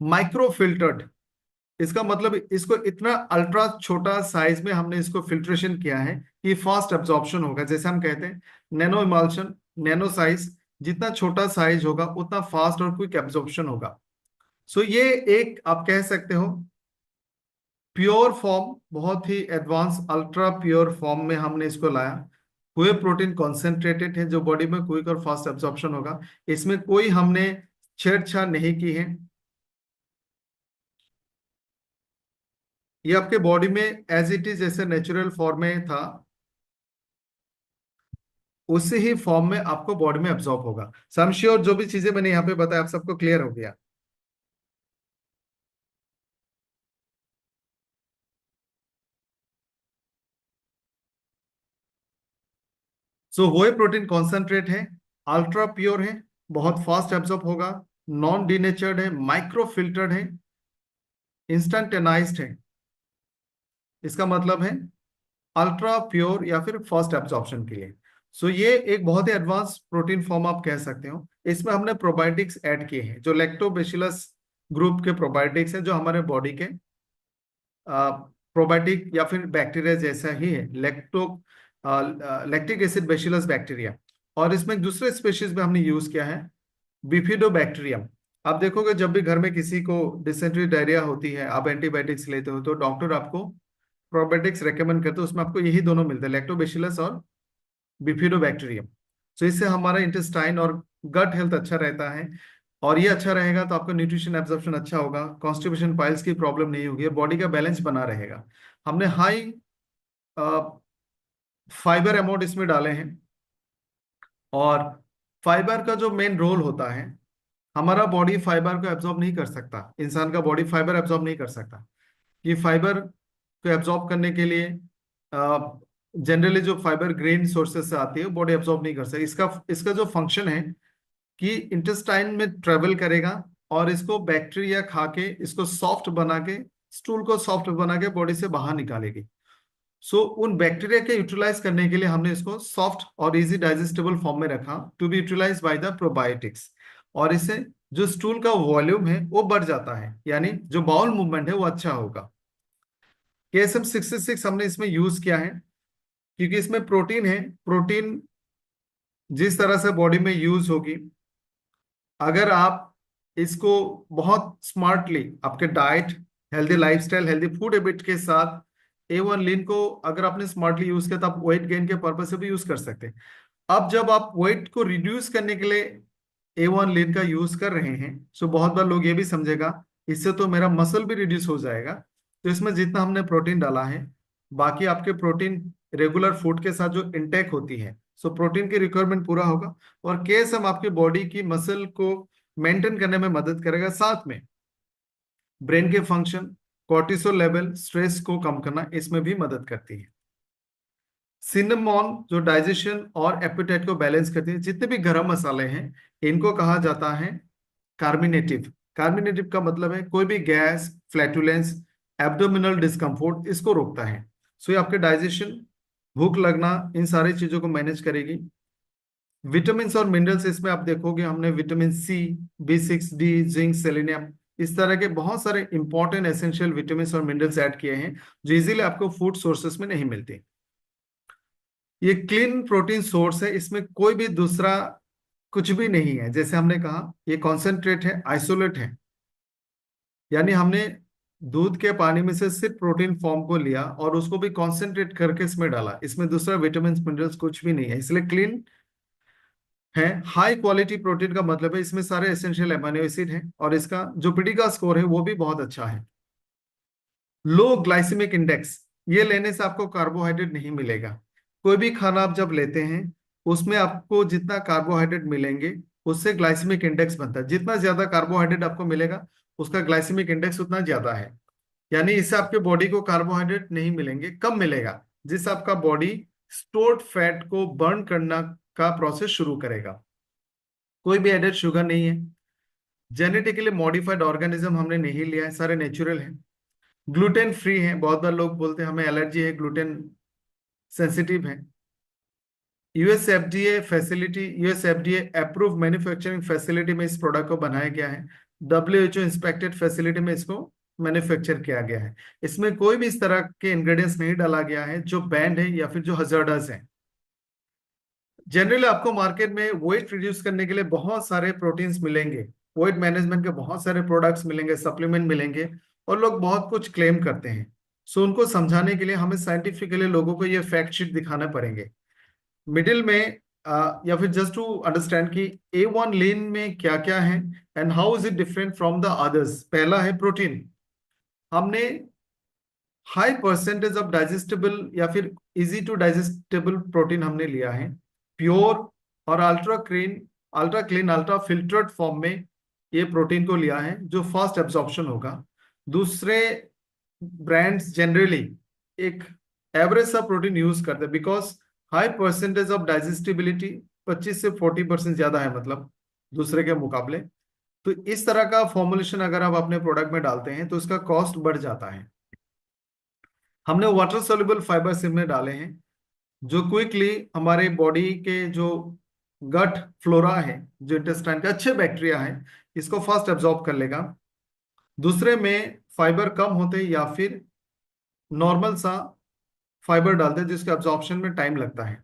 माइक्रो फिल्टर्ड, इसका मतलब इसको इतना अल्ट्रा छोटा साइज में हमने इसको फिल्ट्रेशन किया है कि फास्ट एब्जॉर्प्शन होगा। जैसे हम कहते हैं नैनो इमल्शन, नैनो साइज, जितना छोटा साइज होगा उतना फास्ट और क्विक एब्जॉर्प्शन होगा। सो ये एक आप कह सकते हो प्योर फॉर्म, बहुत ही एडवांस अल्ट्रा प्योर फॉर्म में हमने इसको लाया। हुए प्रोटीन कॉन्सेंट्रेटेड है, जो बॉडी में क्विक और फास्ट एब्जॉर्प्शन होगा। इसमें कोई हमने छेड़छाड़ नहीं की है। ये आपके बॉडी में एज इट इज जैसे नेचुरल फॉर्म में था, उसी ही फॉर्म में आपको बॉडी में एब्जॉर्ब होगा। सो आई एम श्योर जो भी चीजें मैंने यहाँ पे बताया आप सबको क्लियर हो गया। सो होए प्रोटीन कॉन्सेंट्रेट है, अल्ट्रा प्योर है, बहुत फास्ट एब्जॉर्ब होगा, नॉन डीनेचर्ड है, माइक्रो फिल्टर्ड है, इंस्टेंटेनाइज्ड है। इसका मतलब है अल्ट्रा प्योर या फिर फास्ट एब्जॉर्प्शन के लिए। सो ये एक बहुत ही एडवांस प्रोटीन फॉर्म आप कह सकते हो। इसमें हमने प्रोबायोटिक्स ऐड किए हैं, जो लैक्टोबैसिलस ग्रुप के प्रोबायोटिक्स हैं, जो हमारे बॉडी के प्रोबायोटिक या फिर बैक्टीरिया जैसा ही है, लैक्टिक एसिड बैसिलस बैक्टीरिया। और इसमें एक दूसरे स्पेशीज में हमने यूज किया है, बिफिडोबैक्टीरियम। आप देखोगे जब भी घर में किसी को डिसेंट्री डायरिया होती है, आप एंटीबायोटिक्स लेते हो, तो डॉक्टर आपको प्रोबायोटिक्स रेकमेंड करते हैं, उसमें आपको यही दोनों मिलते हैं, लैक्टोबैसिलस और बिफिडोबैक्टीरियम। तो इससे हमारा इंटेस्टाइन और गट हेल्थ अच्छा रहता है। और ये अच्छा रहेगा तो आपका न्यूट्रिशन एब्जॉर्प्शन अच्छा होगा, कॉन्स्टिपेशन पाइल्स की प्रॉब्लम नहीं होगी, बॉडी का बैलेंस बना रहेगा। हमने हाई फाइबर अमाउंट इसमें डाले हैं। और फाइबर का जो मेन रोल होता है, हमारा बॉडी फाइबर को एब्जॉर्ब नहीं कर सकता, इंसान का बॉडी फाइबर एब्जॉर्ब नहीं कर सकता। ये फाइबर को एब्जॉर्ब करने के लिए जनरली जो फाइबर ग्रेन सोर्सेज से आती है, बॉडी एब्जॉर्ब नहीं कर सकती। इसका इसका जो फंक्शन है कि इंटेस्टाइन में ट्रेवल करेगा और इसको बैक्टीरिया खा के इसको सॉफ्ट बना के, स्टूल को सॉफ्ट बना के बॉडी से बाहर निकालेगी। सो उन बैक्टीरिया के यूटिलाइज करने के लिए हमने इसको सॉफ्ट और इजी डाइजेस्टेबल फॉर्म में रखा, to be utilize by the probiotics. और इससे जो स्टूल का वॉल्यूम है वो बढ़ जाता है, यानी जो बाउल मूवमेंट है वो अच्छा होगा। KSM-66 हमने इसमें यूज किया है क्योंकि इसमें प्रोटीन है। प्रोटीन जिस तरह से बॉडी में यूज होगी, अगर आप इसको बहुत स्मार्टली आपके diet, healthy lifestyle, healthy food habit के साथ A1 लीन को अगर आपने स्मार्टली यूज किया तो आप वेट गेन के पर्पज से भी यूज कर सकते हैं। अब जब आप वेट को रिड्यूस करने के लिए A1 लीन का यूज कर रहे हैं, तो बहुत बार लोग ये भी समझेगा इससे तो मेरा मसल भी रिड्यूस हो जाएगा। तो इसमें जितना हमने प्रोटीन डाला है, बाकी आपके प्रोटीन रेगुलर फूड के साथ जो इंटेक होती है, सो प्रोटीन की रिक्वायरमेंट पूरा होगा। और KSM आपकी बॉडी की मसल को मेंटेन करने में मदद करेगा, साथ में ब्रेन के फंक्शन, कोर्टिसोल लेवल, स्ट्रेस को कम करना, इसमें भी मदद करती है। सिनेमॉन जो डाइजेशन और एपेटाइट को बैलेंस करती है। जितने भी गरम मसाले हैं, इनको कहा जाता है कार्मिनेटिव। कार्मिनेटिव का मतलब है कोई भी गैस, फ्लैटुलेंस, एब्डोमिनल डिस्कम्फोर्ट, इसको रोकता है। सो ये आपके डाइजेशन, भूख लगना, इन सारी चीजों को मैनेज करेगी। विटामिन और मिनरल्स इसमें आप देखोगे हमने vitamin C, B6, D, zinc, selenium, इस तरह के बहुत सारे इंपॉर्टेंट एसेंशियल विटामिन और मिनरल्स ऐड किए हैं, जो इजीली आपको फूड सोर्सेस में नहीं मिलते। ये क्लीन प्रोटीन सोर्स है, इसमें कोई भी दूसरा कुछ भी नहीं है। जैसे हमने कहा ये कॉन्सेंट्रेट है, आइसोलेट है, यानी हमने दूध के पानी में से सिर्फ प्रोटीन फॉर्म को लिया और उसको भी कॉन्सेंट्रेट करके इसमें डाला, इसमें दूसरा विटामिन मिनरल्स कुछ भी नहीं है, इसलिए क्लीन है। हाई क्वालिटी प्रोटीन का मतलब है इसमें सारे एसेंशियल अमीनो एसिड हैं, और इसका जो पीडी का स्कोर है वो भी बहुत अच्छा है। लो ग्लाइसेमिक इंडेक्स, ये लेने से आपको कार्बोहाइड्रेट नहीं मिलेगा। कोई भी खाना आप जब लेते हैं, उसमें आपको जितना कार्बोहाइड्रेट मिलेंगे उससे ग्लाइसेमिक इंडेक्स बनता है। जितना ज्यादा कार्बोहाइड्रेट आपको मिलेगा, उसका ग्लाइसेमिक इंडेक्स उतना ज्यादा है। यानी इससे आपके बॉडी को कार्बोहाइड्रेट नहीं मिलेंगे, कम मिलेगा, जिससे आपका बॉडी स्टोर्ड फैट को बर्न करना का प्रोसेस शुरू करेगा। कोई भी एडेड शुगर नहीं है, जेनेटिकली मॉडिफाइड ऑर्गेनिज्म हमने नहीं लिया है, सारे नेचुरल है। ग्लूटेन फ्री है, बहुत बार लोग बोलते हैं हमें एलर्जी है, ग्लूटेन सेंसिटिव है। US FDA approve manufacturing facility में इस प्रोडक्ट को बनाया गया है। WHO इंस्पेक्टेड फैसिलिटी में इसको मैन्युफैक्चर किया गया है। इसमें कोई भी इस तरह के इंग्रेडिएंट्स नहीं डाला गया है जो बैंड है या फिर जो हजार्डस है। जनरली आपको मार्केट में वेट रिड्यूस करने के लिए बहुत सारे प्रोटीन्स मिलेंगे, वेट मैनेजमेंट के बहुत सारे प्रोडक्ट्स मिलेंगे, सप्लीमेंट मिलेंगे, और लोग बहुत कुछ क्लेम करते हैं। सो उनको समझाने के लिए हमें साइंटिफिकली लोगों को ये फैक्ट शीट दिखाने पड़ेंगे मिडिल में, या फिर जस्ट टू अंडरस्टैंड कि A1 लीन में क्या क्या है and how is it different from the others. पहला है प्रोटीन। हमने हाई परसेंटेज ऑफ डाइजेस्टेबल या फिर इजी टू डाइजेस्टेबल प्रोटीन हमने लिया है, प्योर और ultra clean ultra filtered form में ये प्रोटीन को लिया है जो फास्ट एब्जॉर्प्शन होगा। दूसरे ब्रांड्स जनरली एक एवरेज सा प्रोटीन यूज करते हैं because high percentage of digestibility 25 से 40% ज्यादा है, मतलब दूसरे के मुकाबले। तो इस तरह का फॉर्मुलेशन अगर आप अपने प्रोडक्ट में डालते हैं तो इसका कॉस्ट बढ़ जाता है। हमने वाटर सोल्यूबल फाइबर्स इनमें डाले हैं जो क्विकली हमारे बॉडी के जो गट फ्लोरा है, जो इंटेस्टाइन के अच्छे बैक्टीरिया है, इसको फास्ट एब्जॉर्ब कर लेगा। दूसरे में फाइबर कम होते या फिर नॉर्मल सा फाइबर डालते हैं जिसके एब्जॉर्प्शन में टाइम लगता है।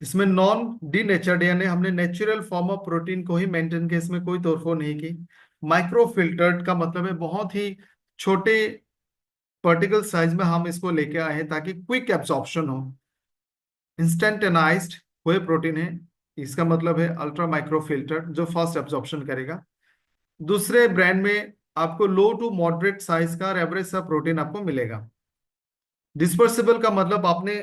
इसमें नॉन डीनेचर्ड यानी हमने नेचुरल फॉर्म ऑफ प्रोटीन को ही मेंटेन किया, इसमें कोई तोड़फोड़ नहीं की। माइक्रो फिल्टर्ड का मतलब है बहुत ही छोटे पार्टिकल साइज में हम इसको लेके आए हैं ताकि क्विक एब्जॉर्प्शन हो। इंस्टेंटेनाइज्ड हुए प्रोटीन है, इसका मतलब है अल्ट्रा माइक्रो फिल्टर जो फास्ट एब्जॉर्प्शन करेगा। दूसरे ब्रांड में आपको लो टू मॉडरेट साइज का और एवरेज सा प्रोटीन आपको मिलेगा। डिस्पर्सिबल का मतलब आपने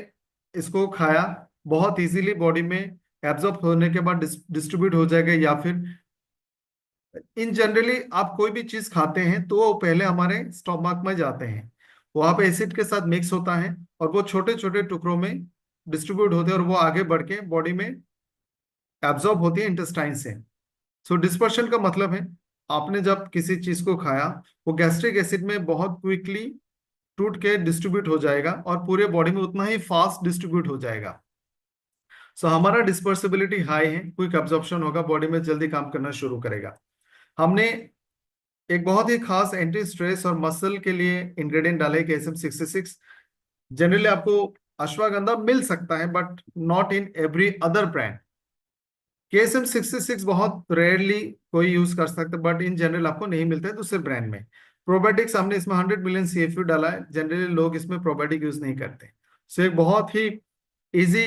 इसको खाया, बहुत इजीली बॉडी में एब्जॉर्ब होने के बाद डिस्ट्रीब्यूट हो जाएगा, या फिर इन जनरली आप कोई भी चीज खाते हैं तो वो पहले हमारे स्टोमक में जाते हैं, वहां पे एसिड के साथ मिक्स होता है और वो छोटे छोटे टुकड़ों में डिस्ट्रीब्यूट होते हैं और वो आगे बढ़ के बॉडी में एब्जॉर्ब होती है इंटेस्टाइन से। सो डिस्पर्शन का मतलब है आपने जब किसी चीज को खाया वो गैस्ट्रिक एसिड में बहुत क्विकली टूट के डिस्ट्रीब्यूट हो जाएगा और पूरे बॉडी में उतना ही फास्ट डिस्ट्रीब्यूट हो जाएगा। सो हमारा डिस्पर्सिबिलिटी हाई है, क्विक एब्जॉर्प्शन होगा, बॉडी में जल्दी काम करना शुरू करेगा। हमने एक बहुत ही खास एंटी स्ट्रेस और मसल के लिए इंग्रेडिएंट डाले KSM-66। जनरली आपको अश्वगंधा मिल सकता है but not in every other brand. KSM-66 बहुत रेयरली कोई यूज कर सकता है बट इन जनरल आपको नहीं मिलता है दूसरे ब्रांड में। प्रोबायोटिक्स हमने इसमें 100 मिलियन CFU डाला है, जनरली लोग इसमें प्रोबायोटिक यूज नहीं करते। सो एक बहुत ही इजी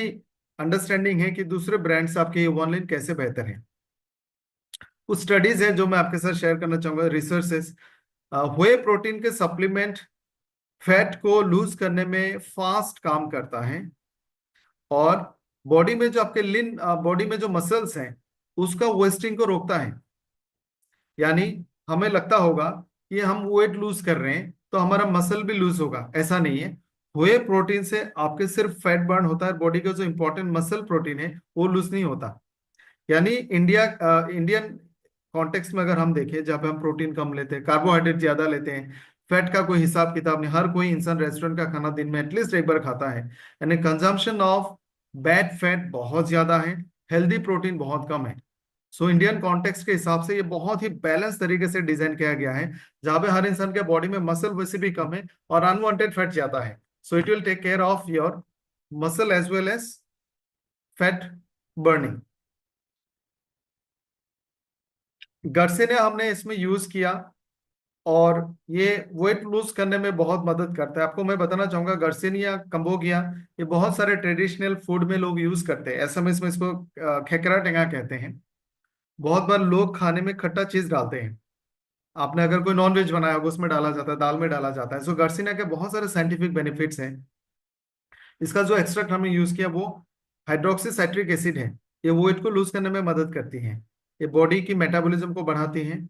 अंडरस्टैंडिंग है कि दूसरे ब्रांड से आपके वन लाइन कैसे बेहतर है। कुछ स्टडीज है जो मैं आपके साथ शेयर करना चाहूंगा, रिसर्चेस। व्हे प्रोटीन के सप्लीमेंट फैट को लूज करने में फास्ट काम करता है और बॉडी में जो आपके लिन बॉडी में जो मसल्स हैं उसका वेस्टिंग को रोकता है। यानी हमें लगता होगा कि हम वेट लूज कर रहे हैं तो हमारा मसल भी लूज होगा, ऐसा नहीं है। व्हे प्रोटीन से आपके सिर्फ फैट बर्न होता है, बॉडी का जो इंपॉर्टेंट मसल प्रोटीन है वो लूज नहीं होता। यानी इंडियन कॉन्टेक्स्ट में अगर हम देखें जहाँ पे हम प्रोटीन कम लेते हैं, कार्बोहाइड्रेट ज्यादा लेते हैं, फैट का कोई हिसाब किताब नहीं, हर कोई इंसान रेस्टोरेंट का खाना दिन में एटलीस्ट एक बार खाता है, यानी कंजम्पशन ऑफ बैड फैट बहुत ज्यादा है, हेल्दी प्रोटीन बहुत कम है। सो इंडियन कॉन्टेक्स्ट के हिसाब से ये बहुत ही बैलेंस तरीके से डिजाइन किया गया है जहाँ पे हर इंसान के बॉडी में मसल वैसे भी कम है और अनवांटेड फैट ज्यादा है। So it will take care of your muscle as well as fat burning. Garcinia हमने इसमें यूज किया और ये वेट लूज करने में बहुत मदद करता है। आपको मैं बताना चाहूंगा गर्सिनिया कंबोगिया ये बहुत सारे ट्रेडिशनल फूड में लोग यूज करते हैं। असम में इसको खेकरा टेंगा कहते हैं। बहुत बार लोग खाने में खट्टा चीज डालते हैं, आपने अगर कोई नॉन वेज बनाया होगा उसमें डाला जाता है, दाल में डाला जाता है। सो गर्सिनिया के बहुत सारे साइंटिफिक बेनिफिट्स हैं। इसका जो एक्सट्रैक्ट हमने यूज किया वो हाइड्रोक्सी साइट्रिक एसिड है, ये वेट को लूज करने में मदद करती है, ये बॉडी की मेटाबॉलिज्म को बढ़ाती है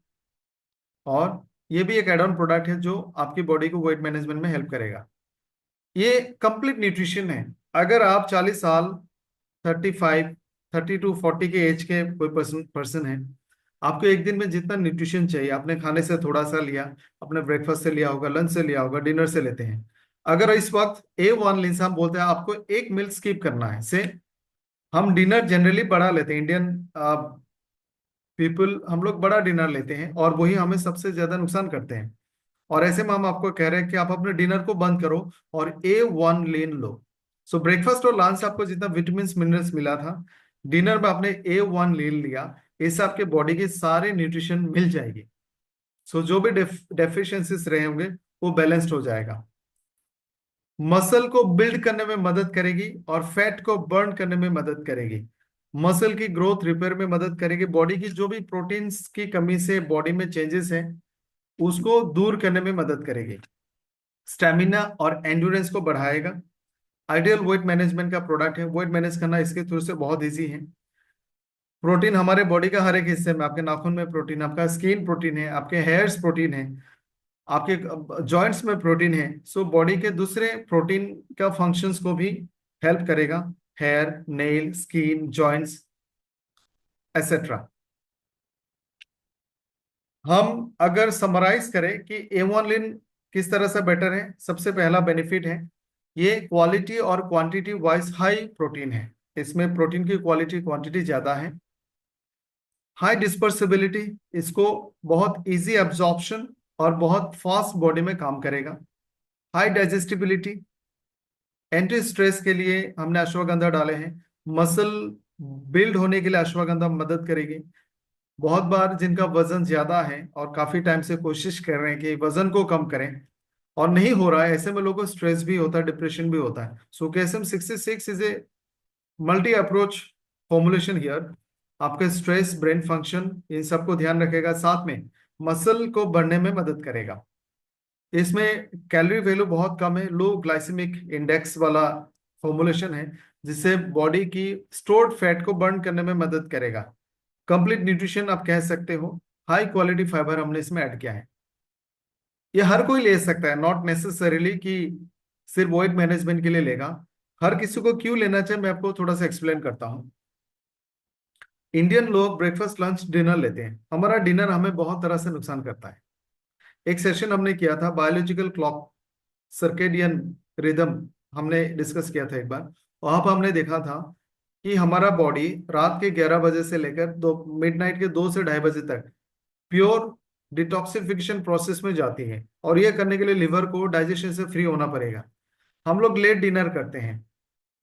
और ये भी एक एड ऑन प्रोडक्ट है जो आपकी बॉडी को वेट मैनेजमेंट में हेल्प करेगा। ये कंप्लीट न्यूट्रिशन है। अगर आप 40 साल 35 30 to 40 के एज के कोई पर्सन है, आपको एक दिन में जितना न्यूट्रिशन चाहिए आपने खाने से थोड़ा सा लिया, अपने ब्रेकफास्ट से लिया होगा, लंच से लिया होगा, डिनर से लेते हैं। अगर इस वक्त A1 लेंस हम बोलते हैं आपको एक मील स्किप करना है, से हम डिनर जनरली बड़ा लेते हैं, इंडियन पीपल हम लोग बड़ा डिनर लेते हैं और वही हमें सबसे ज्यादा नुकसान करते हैं। और ऐसे में हम आपको कह रहे हैं कि आप अपने डिनर को बंद करो और A1 लेन लो। सो ब्रेकफास्ट और लंच आपको जितना विटामिन मिनरल्स मिला था, डिनर में आपने A1 ले लिया, इससे आपके बॉडी के सारे न्यूट्रिशन मिल जाएगी। सो जो भी डेफिशिएंसीज रहे होंगे वो बैलेंस्ड हो जाएगा। मसल को बिल्ड करने में मदद करेगी और फैट को बर्न करने में मदद करेगी। मसल की ग्रोथ रिपेयर में मदद करेगी, बॉडी की जो भी प्रोटीन्स की कमी से बॉडी में चेंजेस हैं उसको दूर करने में मदद करेगी। स्टेमिना और एंड्योरेंस को बढ़ाएगा। आइडियल वेट मैनेजमेंट का प्रोडक्ट है, वेट मैनेज करना इसके थ्रू से बहुत इजी है। प्रोटीन हमारे बॉडी का हर एक हिस्से में, आपके नाखून में प्रोटीन, आपका स्किन प्रोटीन है, आपके हेयर्स प्रोटीन है, आपके जॉइंट्स में प्रोटीन है। सो बॉडी के दूसरे प्रोटीन का फंक्शंस को भी हेल्प करेगा, hair, nail, skin, joints etcetera. हम अगर समराइज करें कि A1 लिन किस तरह से बेटर है, सबसे पहला बेनिफिट है ये क्वालिटी और क्वांटिटी वाइज हाई प्रोटीन है। इसमें प्रोटीन की क्वालिटी क्वांटिटी ज्यादा है। हाई डिस्पर्सिबिलिटी, इसको बहुत इजी एब्जॉर्प्शन और बहुत फास्ट बॉडी में काम करेगा। हाई डाइजेस्टिबिलिटी, एंटी स्ट्रेस के लिए हमने अश्वगंधा डाले हैं। मसल बिल्ड होने के लिए अश्वगंधा मदद करेगी। बहुत बार जिनका वजन ज्यादा है और काफी टाइम से कोशिश कर रहे हैं कि वजन को कम करें और नहीं हो रहा है, ऐसे में लोगों को स्ट्रेस भी होता है, डिप्रेशन भी होता है। सो KSM-66 is a multi approach formulation here. आपके स्ट्रेस, ब्रेन फंक्शन, इन सबको ध्यान रखेगा, साथ में मसल को बढ़ने में मदद करेगा। इसमें कैलोरी वैल्यू बहुत कम है, लो ग्लाइसेमिक इंडेक्स वाला फॉर्मुलेशन है, जिससे बॉडी की स्टोर्ड फैट को बर्न करने में मदद करेगा। कंप्लीट न्यूट्रिशन आप कह सकते हो। हाई क्वालिटी फाइबर हमने इसमें ऐड किया है। ये हर कोई ले सकता है, नॉट नेसेसरीली कि सिर्फ वेट मैनेजमेंट के लिए लेगा। हर किसी को क्यों लेना चाहिए मैं आपको थोड़ा सा एक्सप्लेन करता हूँ। इंडियन लोग ब्रेकफास्ट, लंच, डिनर लेते हैं। हमारा डिनर हमें बहुत तरह से नुकसान करता है। एक सेशन हमने किया था बायोलॉजिकल क्लॉक, सर्केडियन रिदम, हमने डिस्कस किया था एक बार। वहां पर हमने देखा था कि हमारा बॉडी रात के 11 बजे से लेकर दो मिडनाइट के 2 से 2:30 बजे तक प्योर डिटॉक्सिफिकेशन प्रोसेस में जाती है, और ये करने के लिए लिवर को डाइजेशन से फ्री होना पड़ेगा। हम लोग लेट डिनर करते हैं,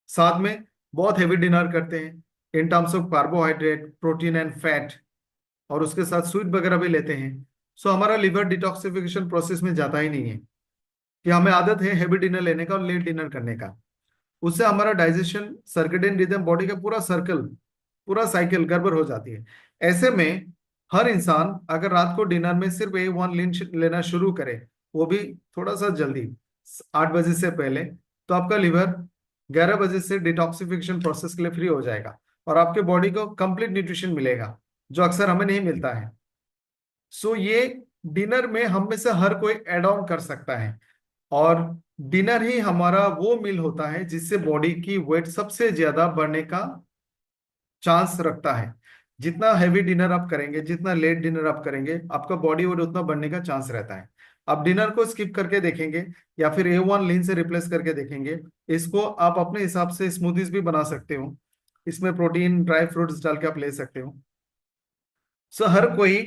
साथ में बहुत हेवी डिनर करते हैं in terms of carbohydrate, protein and fat, और उसके साथ स्वीट वगैरह भी लेते हैं। सो हमारा लिवर डिटॉक्सिफिकेशन प्रोसेस में जाता ही नहीं है, कि हमें आदत है हैवी डिनर लेने का और लेट डिनर करने का। उससे हमारा डाइजेशन, सर्केडियन रिदम, बॉडी का पूरा सर्कल, पूरा साइकिल गड़बड़ हो जाती है। ऐसे में हर इंसान अगर रात को डिनर में सिर्फ A1 लेना शुरू करे, वो भी थोड़ा सा जल्दी, 8 बजे से पहले, तो आपका लिवर 11 बजे से डिटॉक्सिफिकेशन प्रोसेस के लिए फ्री हो जाएगा और आपके बॉडी को कंप्लीट न्यूट्रिशन मिलेगा, जो अक्सर हमें नहीं मिलता है। सो ये डिनर में हम में से हर कोई एड ऑन कर सकता है, और डिनर ही हमारा वो मील होता है जिससे बॉडी की वेट सबसे ज्यादा बढ़ने का चांस रखता है। जितना हैवी डिनर आप करेंगे, जितना लेट डिनर आप करेंगे, आपका बॉडी वेट उतना बढ़ने का चांस रहता है। आप डिनर को स्किप करके देखेंगे या फिर A1 लीन से रिप्लेस करके देखेंगे। इसको आप अपने हिसाब से स्मूदीज भी बना सकते हो, इसमें प्रोटीन, ड्राई फ्रूट्स डाल के आप ले सकते हो। सो हर कोई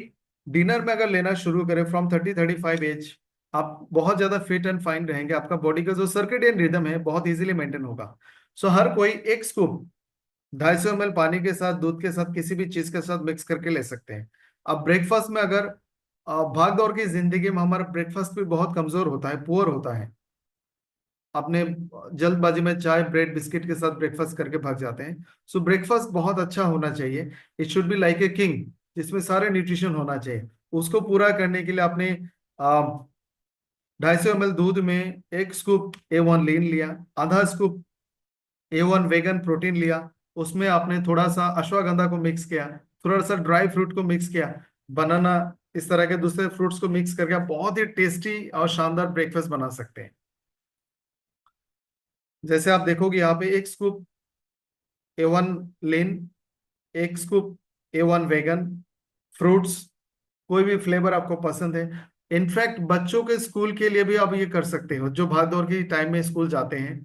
डिनर में अगर लेना शुरू करे फ्रॉम 30-35 एज, आप बहुत ज्यादा फिट एंड फाइन रहेंगे। आपका बॉडी का जो सर्केडियन रिदम है बहुत इजीली मेंटेन होगा। सो हर कोई एक स्कूप 250 ml पानी के साथ, दूध के साथ, किसी भी चीज के साथ मिक्स करके ले सकते हैं। अब ब्रेकफास्ट में अगर भाग दौड़ की जिंदगी में हमारा ब्रेकफास्ट भी बहुत कमजोर होता है, पुअर होता है, अपने जल्दबाजी में चाय, ब्रेड, बिस्किट के साथ ब्रेकफास्ट करके भाग जाते हैं। सो ब्रेकफास्ट बहुत अच्छा होना चाहिए। It should be like a king, जिसमें सारे न्यूट्रिशन होना चाहिए। उसको पूरा करने के लिए आपने 250 ml दूध में 1 स्कूप A1 लीन लिया, आधा स्कूप A1 वेगन प्रोटीन लिया, उसमें आपने थोड़ा सा अश्वगंधा को मिक्स किया, थोड़ा सा ड्राई फ्रूट को मिक्स किया, बनाना, इस तरह के दूसरे फ्रूट्स को मिक्स करके आप बहुत ही टेस्टी और शानदार ब्रेकफास्ट बना सकते हैं। जैसे आप देखोगे यहाँ पे 1 स्कूप A1 लेन, 1 स्कूप A1 वेगन, फ्रूट्स, कोई भी फ्लेवर आपको पसंद है। इनफैक्ट बच्चों के स्कूल के लिए भी आप ये कर सकते हो, जो भाग दौड़ के टाइम में स्कूल जाते हैं,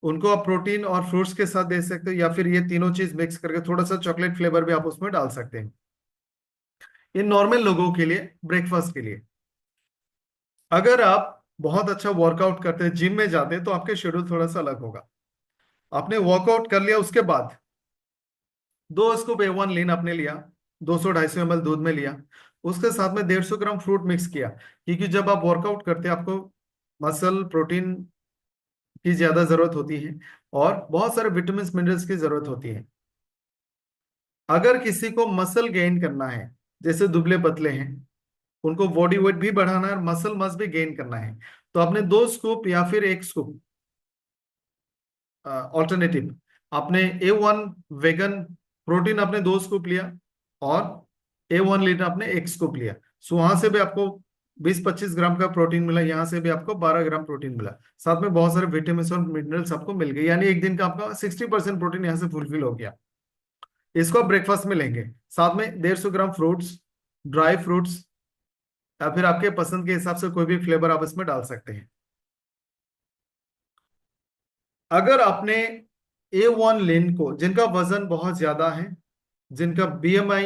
उनको आप प्रोटीन और फ्रूट्स के साथ दे सकते हो, या फिर ये तीनों चीज मिक्स करके थोड़ा सा चॉकलेट फ्लेवर भी आप उसमें डाल सकते हैं। ये नॉर्मल लोगों के लिए ब्रेकफास्ट के लिए। अगर आप बहुत अच्छा वर्कआउट करते हैं, जिम में जाते हैं, तो आपके शेड्यूल थोड़ा सा अलग होगा। आपने वर्कआउट कर लिया, उसके बाद 2 स्कूप A1 लीन आपने लिया, 200-250 ml दूध में लिया, उसके साथ में 150 ग्राम फ्रूट मिक्स किया, क्योंकि जब आप वर्कआउट करते हैं आपको मसल, प्रोटीन की ज्यादा जरूरत होती है और बहुत सारे विटामिन मिनरल्स की जरूरत होती है। अगर किसी को मसल गेन करना है, जैसे दुबले पतले हैं, उनको बॉडी वेट भी बढ़ाना है और मसल मस भी गेन करना है, तो आपने 2 स्कूप या फिर 1 स्कूप ऑल्टरनेटिव, आपने A1 वेगन प्रोटीन आपने 2 स्कूप लिया और A1 लीटर आपने 1 स्कूप लिया। सो वहां से भी आपको 20-25 ग्राम का प्रोटीन मिला, यहाँ से भी आपको 12 ग्राम प्रोटीन मिला, साथ में बहुत सारे विटामिन और मिनरल्स आपको मिल गए, यानी एक दिन का आपका 60% प्रोटीन यहाँ से फुलफिल हो गया। इसको आप ब्रेकफास्ट में लेंगे, साथ में 150 ग्राम फ्रूट्स, ड्राई फ्रूट्स, या फिर आपके पसंद के हिसाब से कोई भी फ्लेवर आप इसमें डाल सकते हैं। अगर आपने A1 लेन को, जिनका वजन बहुत ज्यादा है, जिनका BMI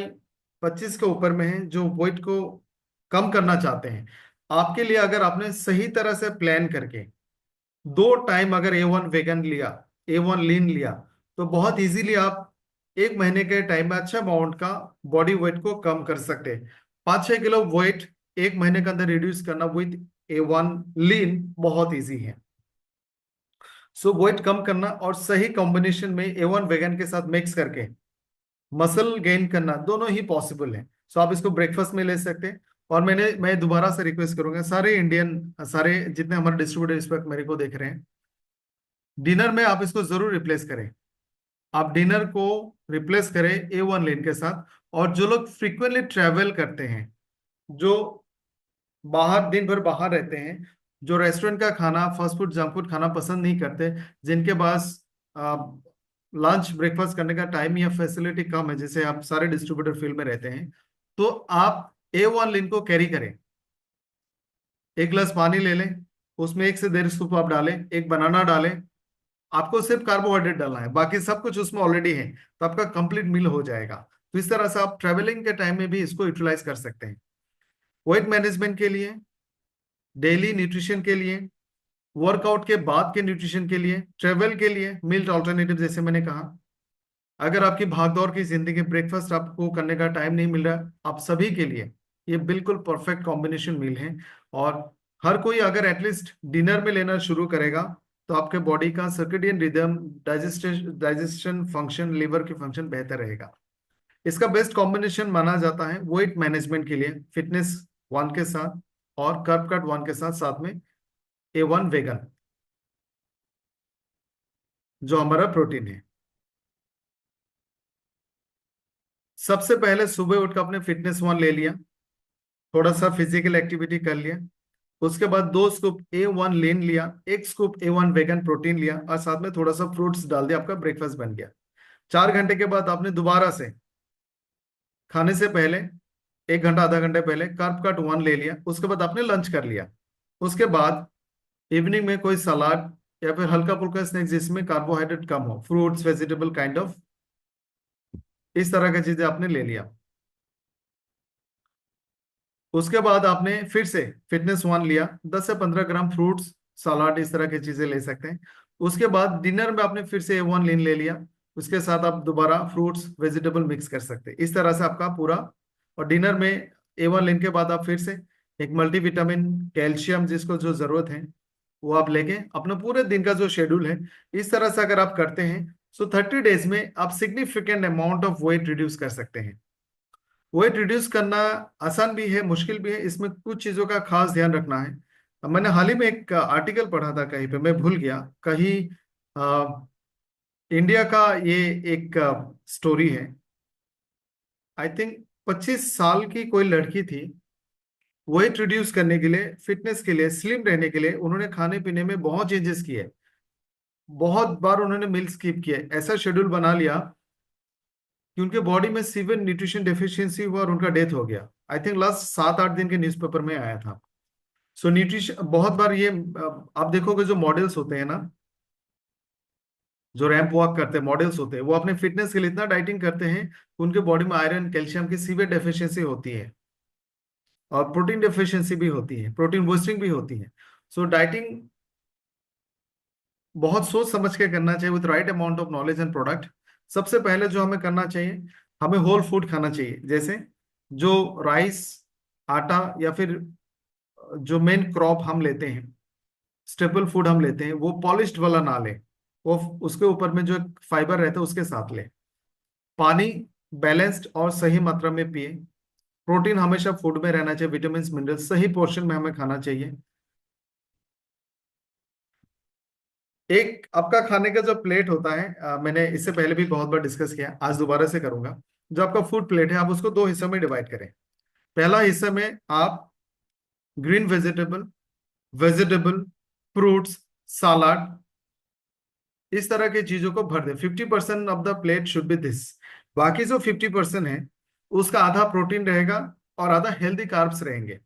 25 के ऊपर में है, जो वेट को कम करना चाहते हैं, आपके लिए अगर आपने सही तरह से प्लान करके 2 टाइम अगर A1 वेगन लिया, A1 लीन लिया, तो बहुत इजीली आप 1 महीने के टाइम में अच्छा अमाउंट का बॉडी वेट को कम कर सकते हैं। 5-6 किलो वेट 1 महीने के अंदर रिड्यूस करना विद A1 लीन बहुत इजी है। सो वेट कम करना और सही कॉम्बिनेशन में A1 वेगन के साथ मिक्स करके मसल गेन करना, दोनों ही पॉसिबल है। सो आप इसको ब्रेकफास्ट में ले सकते हैं। और मैं दोबारा से रिक्वेस्ट करूंगा सारे इंडियन, सारे जितने हमारे डिस्ट्रीब्यूटर इस वक्त मेरे को देख रहे हैं, डिनर में आप इसको जरूर रिप्लेस करें। आप डिनर को रिप्लेस करें A1 लेन के साथ। और जो लोग फ्रिक्वेंटली ट्रेवल करते हैं, जो बाहर दिन भर बाहर रहते हैं, जो रेस्टोरेंट का खाना, फास्ट फूड, जंक फूड खाना पसंद नहीं करते, जिनके पास लंच ब्रेकफास्ट करने का टाइम या फैसिलिटी कम है, जैसे आप सारे डिस्ट्रीब्यूटर फील्ड में रहते हैं, तो आप A1 लिन को कैरी करें। 1 गिलास पानी ले लें, उसमें 1 से 1.5 स्कूप आप डालें, एक बनाना डालें। आपको सिर्फ कार्बोहाइड्रेट डालना है, बाकी सब कुछ उसमें ऑलरेडी है, तो आपका कंप्लीट मील हो जाएगा। तो इस तरह से आप ट्रेवलिंग के टाइम में भी इसको यूटिलाइज कर सकते हैं। वेट मैनेजमेंट के लिए, डेली न्यूट्रिशन के लिए, वर्कआउट के बाद के न्यूट्रिशन के लिए, ट्रेवल के लिए मील ऑल्टरनेटिव, जैसे मैंने कहा। अगर आपकी भागदौड़ की जिंदगी, ब्रेकफास्ट आपको करने का टाइम नहीं मिल रहा, आप सभी के लिए ये बिल्कुल परफेक्ट कॉम्बिनेशन मील है। और हर कोई अगर एटलीस्ट डिनर में लेना शुरू करेगा, तो आपके बॉडी का circadian rhythm, digestion function, liver की फंक्शन बेहतर रहेगा। इसका बेस्ट कॉम्बिनेशन माना जाता है वेट मैनेजमेंट के लिए फिटनेस 1 के साथ और कर्ब कट 1 के साथ, साथ में A1 वेगन, जो हमारा प्रोटीन है। सबसे पहले सुबह उठकर आपने फिटनेस 1 ले लिया, थोड़ा सा फिजिकल एक्टिविटी कर लिया, उसके बाद 2 स्कूप A1 लेन लिया, 1 स्कूप A1 वेगन प्रोटीन लिया और साथ में थोड़ा सा फ्रूट्स डाल दिया, आपका ब्रेकफास्ट बन गया। 4 घंटे के बाद आपने दोबारा से खाने से पहले 1 घंटा आधा घंटे पहले कार्ब कट 1 ले लिया, उसके बाद आपने लंच कर लिया। उसके बाद इवनिंग में कोई सलाद या फिर हल्का फुल्का स्नैक्स जिसमें कार्बोहाइड्रेट कम हो, फ्रूट्स, वेजिटेबल काइंड ऑफ, इस तरह की चीजें आपने ले लिया। उसके बाद आपने फिर से फिटनेस 1 लिया, 10 से 15 ग्राम फ्रूट्स, सलाद, इस तरह की चीजें ले सकते हैं। उसके बाद डिनर में आपने फिर से A1 लीन ले लिया, उसके साथ आप दोबारा फ्रूट्स, वेजिटेबल मिक्स कर सकते हैं। इस तरह से आपका पूरा, और डिनर में A1 लीन के बाद आप फिर से एक मल्टीविटामिन, कैल्शियम जिसको जो जरूरत है वो आप लेके अपना पूरे दिन का जो शेड्यूल है, इस तरह से अगर आप करते हैं, सो 30 डेज में आप significant amount of weight reduce कर सकते हैं। वेट रिड्यूस करना आसान भी है, मुश्किल भी है, इसमें कुछ चीजों का खास ध्यान रखना है। मैंने हाल ही में एक आर्टिकल पढ़ा था, कहीं पे मैं भूल गया, कहीं इंडिया का ये एक स्टोरी है। आई थिंक 25 साल की कोई लड़की थी, वेट रिड्यूस करने के लिए, फिटनेस के लिए, स्लिम रहने के लिए उन्होंने खाने पीने में बहुत चेंजेस किए, बहुत बार उन्होंने मील स्किप किए, ऐसा शेड्यूल बना लिया कि उनके बॉडी में सीवियर न्यूट्रिशन डेफिशिएंसी हुआ और उनका डेथ हो गया। आई थिंक लास्ट 7-8 दिन के न्यूज़पेपर में आया था। सो न्यूट्रिशन बहुत बार ये आप देखोगे, जो मॉडल्स होते हैं ना, जो रैंप वॉक करते हैं, मॉडल्स होते हैं, वो अपने फिटनेस के लिए इतना डाइटिंग करते हैं, उनके बॉडी में आयरन, कैल्शियम की सीवियर डेफिशिएंसी होती है और प्रोटीन डेफिशिएंसी भी होती है, प्रोटीन बूस्टिंग भी होती है। सो डाइटिंग बहुत सोच समझ के करना चाहिए with right amount of knowledge and product. सबसे पहले जो हमें करना चाहिए, हमें होल फूड खाना चाहिए, जैसे जो राइस, आटा, या फिर जो मेन क्रॉप हम लेते हैं, स्टेपल फूड हम लेते हैं वो पॉलिश्ड वाला ना ले, वो उसके ऊपर में जो फाइबर रहता है उसके साथ ले। पानी बैलेंस्ड और सही मात्रा में पिए। प्रोटीन हमेशा फूड में रहना चाहिए, विटामिन मिनरल सही पोर्शन में हमें खाना चाहिए। एक आपका खाने का जो प्लेट होता है, मैंने इससे पहले भी बहुत बार डिस्कस किया, आज दोबारा से करूंगा। जो आपका फूड प्लेट है आप उसको दो हिस्सों में डिवाइड करें। पहला हिस्से में आप ग्रीन वेजिटेबल, वेजिटेबल, फ्रूट्स, सलाद, इस तरह की चीजों को भर दे। 50% of the plate should be this. बाकी जो 50% है उसका आधा प्रोटीन रहेगा और आधा हेल्दी कार्ब्स रहेंगे।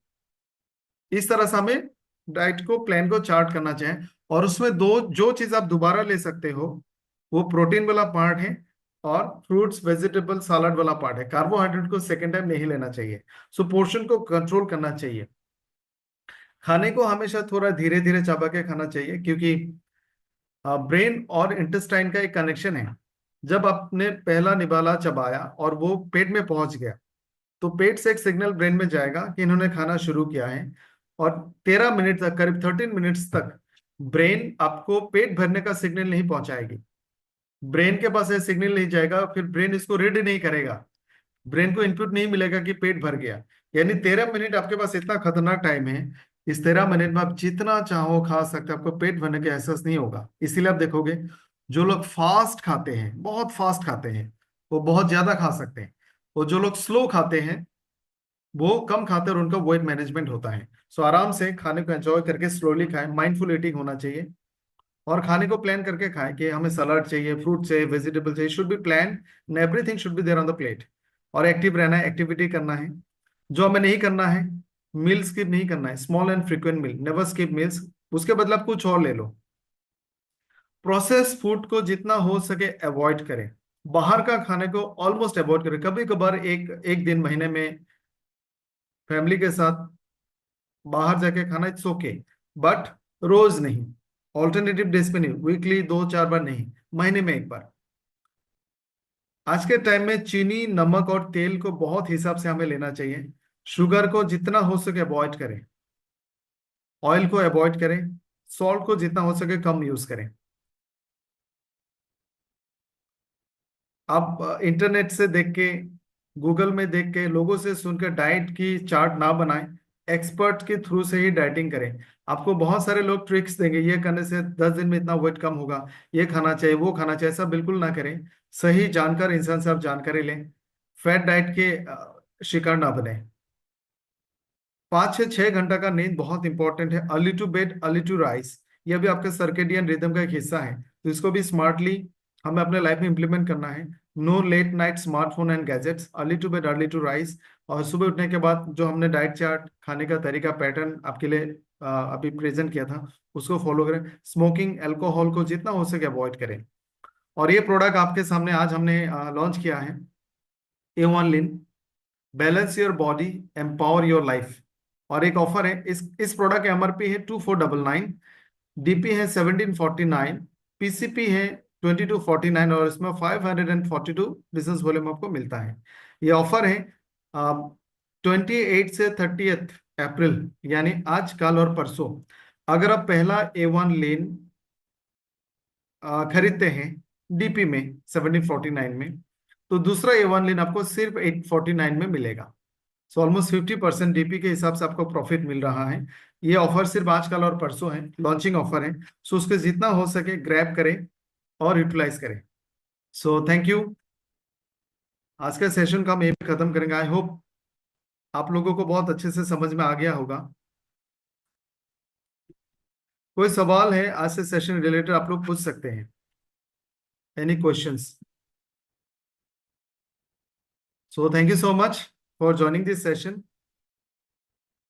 इस तरह से हमें डाइट को, प्लान को चार्ट करना चाहिए। और उसमें दो जो चीज आप दोबारा ले सकते हो वो प्रोटीन वाला पार्ट है और फ्रूट्स वेजिटेबल सलाद वाला पार्ट है। कार्बोहाइड्रेट को सेकेंड टाइम नहीं लेना चाहिए। सो पोर्शन को कंट्रोल करना चाहिए। खाने को हमेशा थोड़ा धीरे धीरे चबा के खाना चाहिए, क्योंकि ब्रेन और इंटेस्टाइन का एक कनेक्शन है। जब आपने पहला निवाला चबाया और वो पेट में पहुंच गया तो पेट से एक सिग्नल ब्रेन में जाएगा कि इन्होंने खाना शुरू किया है। और 13 मिनट तक, करीब 13 मिनट्स तक ब्रेन आपको पेट भरने का सिग्नल नहीं पहुंचाएगी। ब्रेन के पास ये सिग्नल नहीं जाएगा, फिर ब्रेन इसको रीड नहीं करेगा। ब्रेन को इनपुट नहीं मिलेगा कि पेट भर गया। यानी 13 मिनट आपके पास इतना खतरनाक टाइम है। इस 13 मिनट में आप जितना चाहो खा सकते हैं, आपको पेट भरने का एहसास नहीं होगा। इसीलिए आप देखोगे जो लोग फास्ट खाते हैं, बहुत फास्ट खाते हैं, वो बहुत ज्यादा खा सकते हैं। और जो लोग स्लो खाते हैं वो कम खाते हैं और उनका वेट मैनेजमेंट होता है। सो आराम से खाने को एंजॉय करके स्लोली खाएं, माइंडफुल ईटिंग होना चाहिए। और खाने को प्लान करके खाएं कि हमें सलाद चाहिए, फ्रूट चाहिए, वेजिटेबल चाहिए, should be plan and everything should be there on the plate. और एक्टिव रहना है, एक्टिविटी करना है। जो हमें नहीं करना है, मील स्किप नहीं करना है, small and frequent meal, never skip meals. उसके बदले आप कुछ और ले लो। प्रोसेस फूड को जितना हो सके अवॉइड करें। बाहर का खाने को ऑलमोस्ट अवॉइड करें। कभी कभार एक एक दिन महीने में फैमिली के साथ बाहर जाके खाना, इट्स ओके, बट रोज नहीं। ऑल्टरनेटिव डेज पे नहीं, वीकली 2-4 बार नहीं, महीने में एक बार। आज के टाइम में चीनी, नमक और तेल को बहुत हिसाब से हमें लेना चाहिए। शुगर को जितना हो सके अवॉइड करें। ऑयल को अवॉइड करें। सॉल्ट को जितना हो सके कम यूज करें। आप इंटरनेट से देख के, गूगल में देख के, लोगों से सुनकर डाइट की चार्ट ना बनाएं। एक्सपर्ट के थ्रू से ही डाइटिंग करें। आपको बहुत सारे लोग ट्रिक्स देंगे, ये करने से 10 दिन में इतना वेट कम होगा, ये खाना चाहिए, वो खाना चाहिए। ऐसा बिल्कुल ना करें। सही जानकार इंसान से आप जानकारी लें। फैट डाइट के शिकार ना बने। 5 से 6 घंटा का नींद बहुत इंपॉर्टेंट है। Early to bed early to rise, यह भी आपके सर्केडियन रिदम का एक हिस्सा है। तो इसको भी स्मार्टली हमें अपने लाइफ में इंप्लीमेंट करना है। No late night smartphone and gadgets, early to bed early to rise. और सुबह उठने के बाद जो हमने डाइट चार्ट, खाने का तरीका, पैटर्न आपके लिए अभी प्रेजेंट किया था, उसको फॉलो करें। स्मोकिंग, अल्कोहल को जितना हो सके अवॉइड करें। और ये प्रोडक्ट आपके सामने आज हमने लॉन्च किया है, A1 लिन। Balance your body, empower your life. और एक ऑफर है, इस प्रोडक्ट की एमआरपी है 2499, डीपी है 1749, पीसीपी है 2249, और इसमें 542 बिजनेस वॉल्यूम आपको मिलता है। ये ऑफर है 28 से 30 अप्रैल, यानी आज, कल और परसों। अगर आप पहला A1 लेन खरीदते हैं डीपी में 1749 में, तो दूसरा A1 लेन आपको सिर्फ 849 में मिलेगा। सो ऑलमोस्ट 50% डीपी के हिसाब से आपको प्रॉफिट मिल रहा है। ये ऑफर सिर्फ आज, कल और परसों है, लॉन्चिंग ऑफर है। सो उसके जितना हो सके ग्रैब करें और यूटिलाइज करें। So thank you. आज का सेशन का हम यहीं पे खत्म करेंगे। आई होप आप लोगों को बहुत अच्छे से समझ में आ गया होगा। कोई सवाल है आज से सेशन रिलेटेड, आप लोग पूछ सकते हैं। Any questions? So thank you so much for joining this session.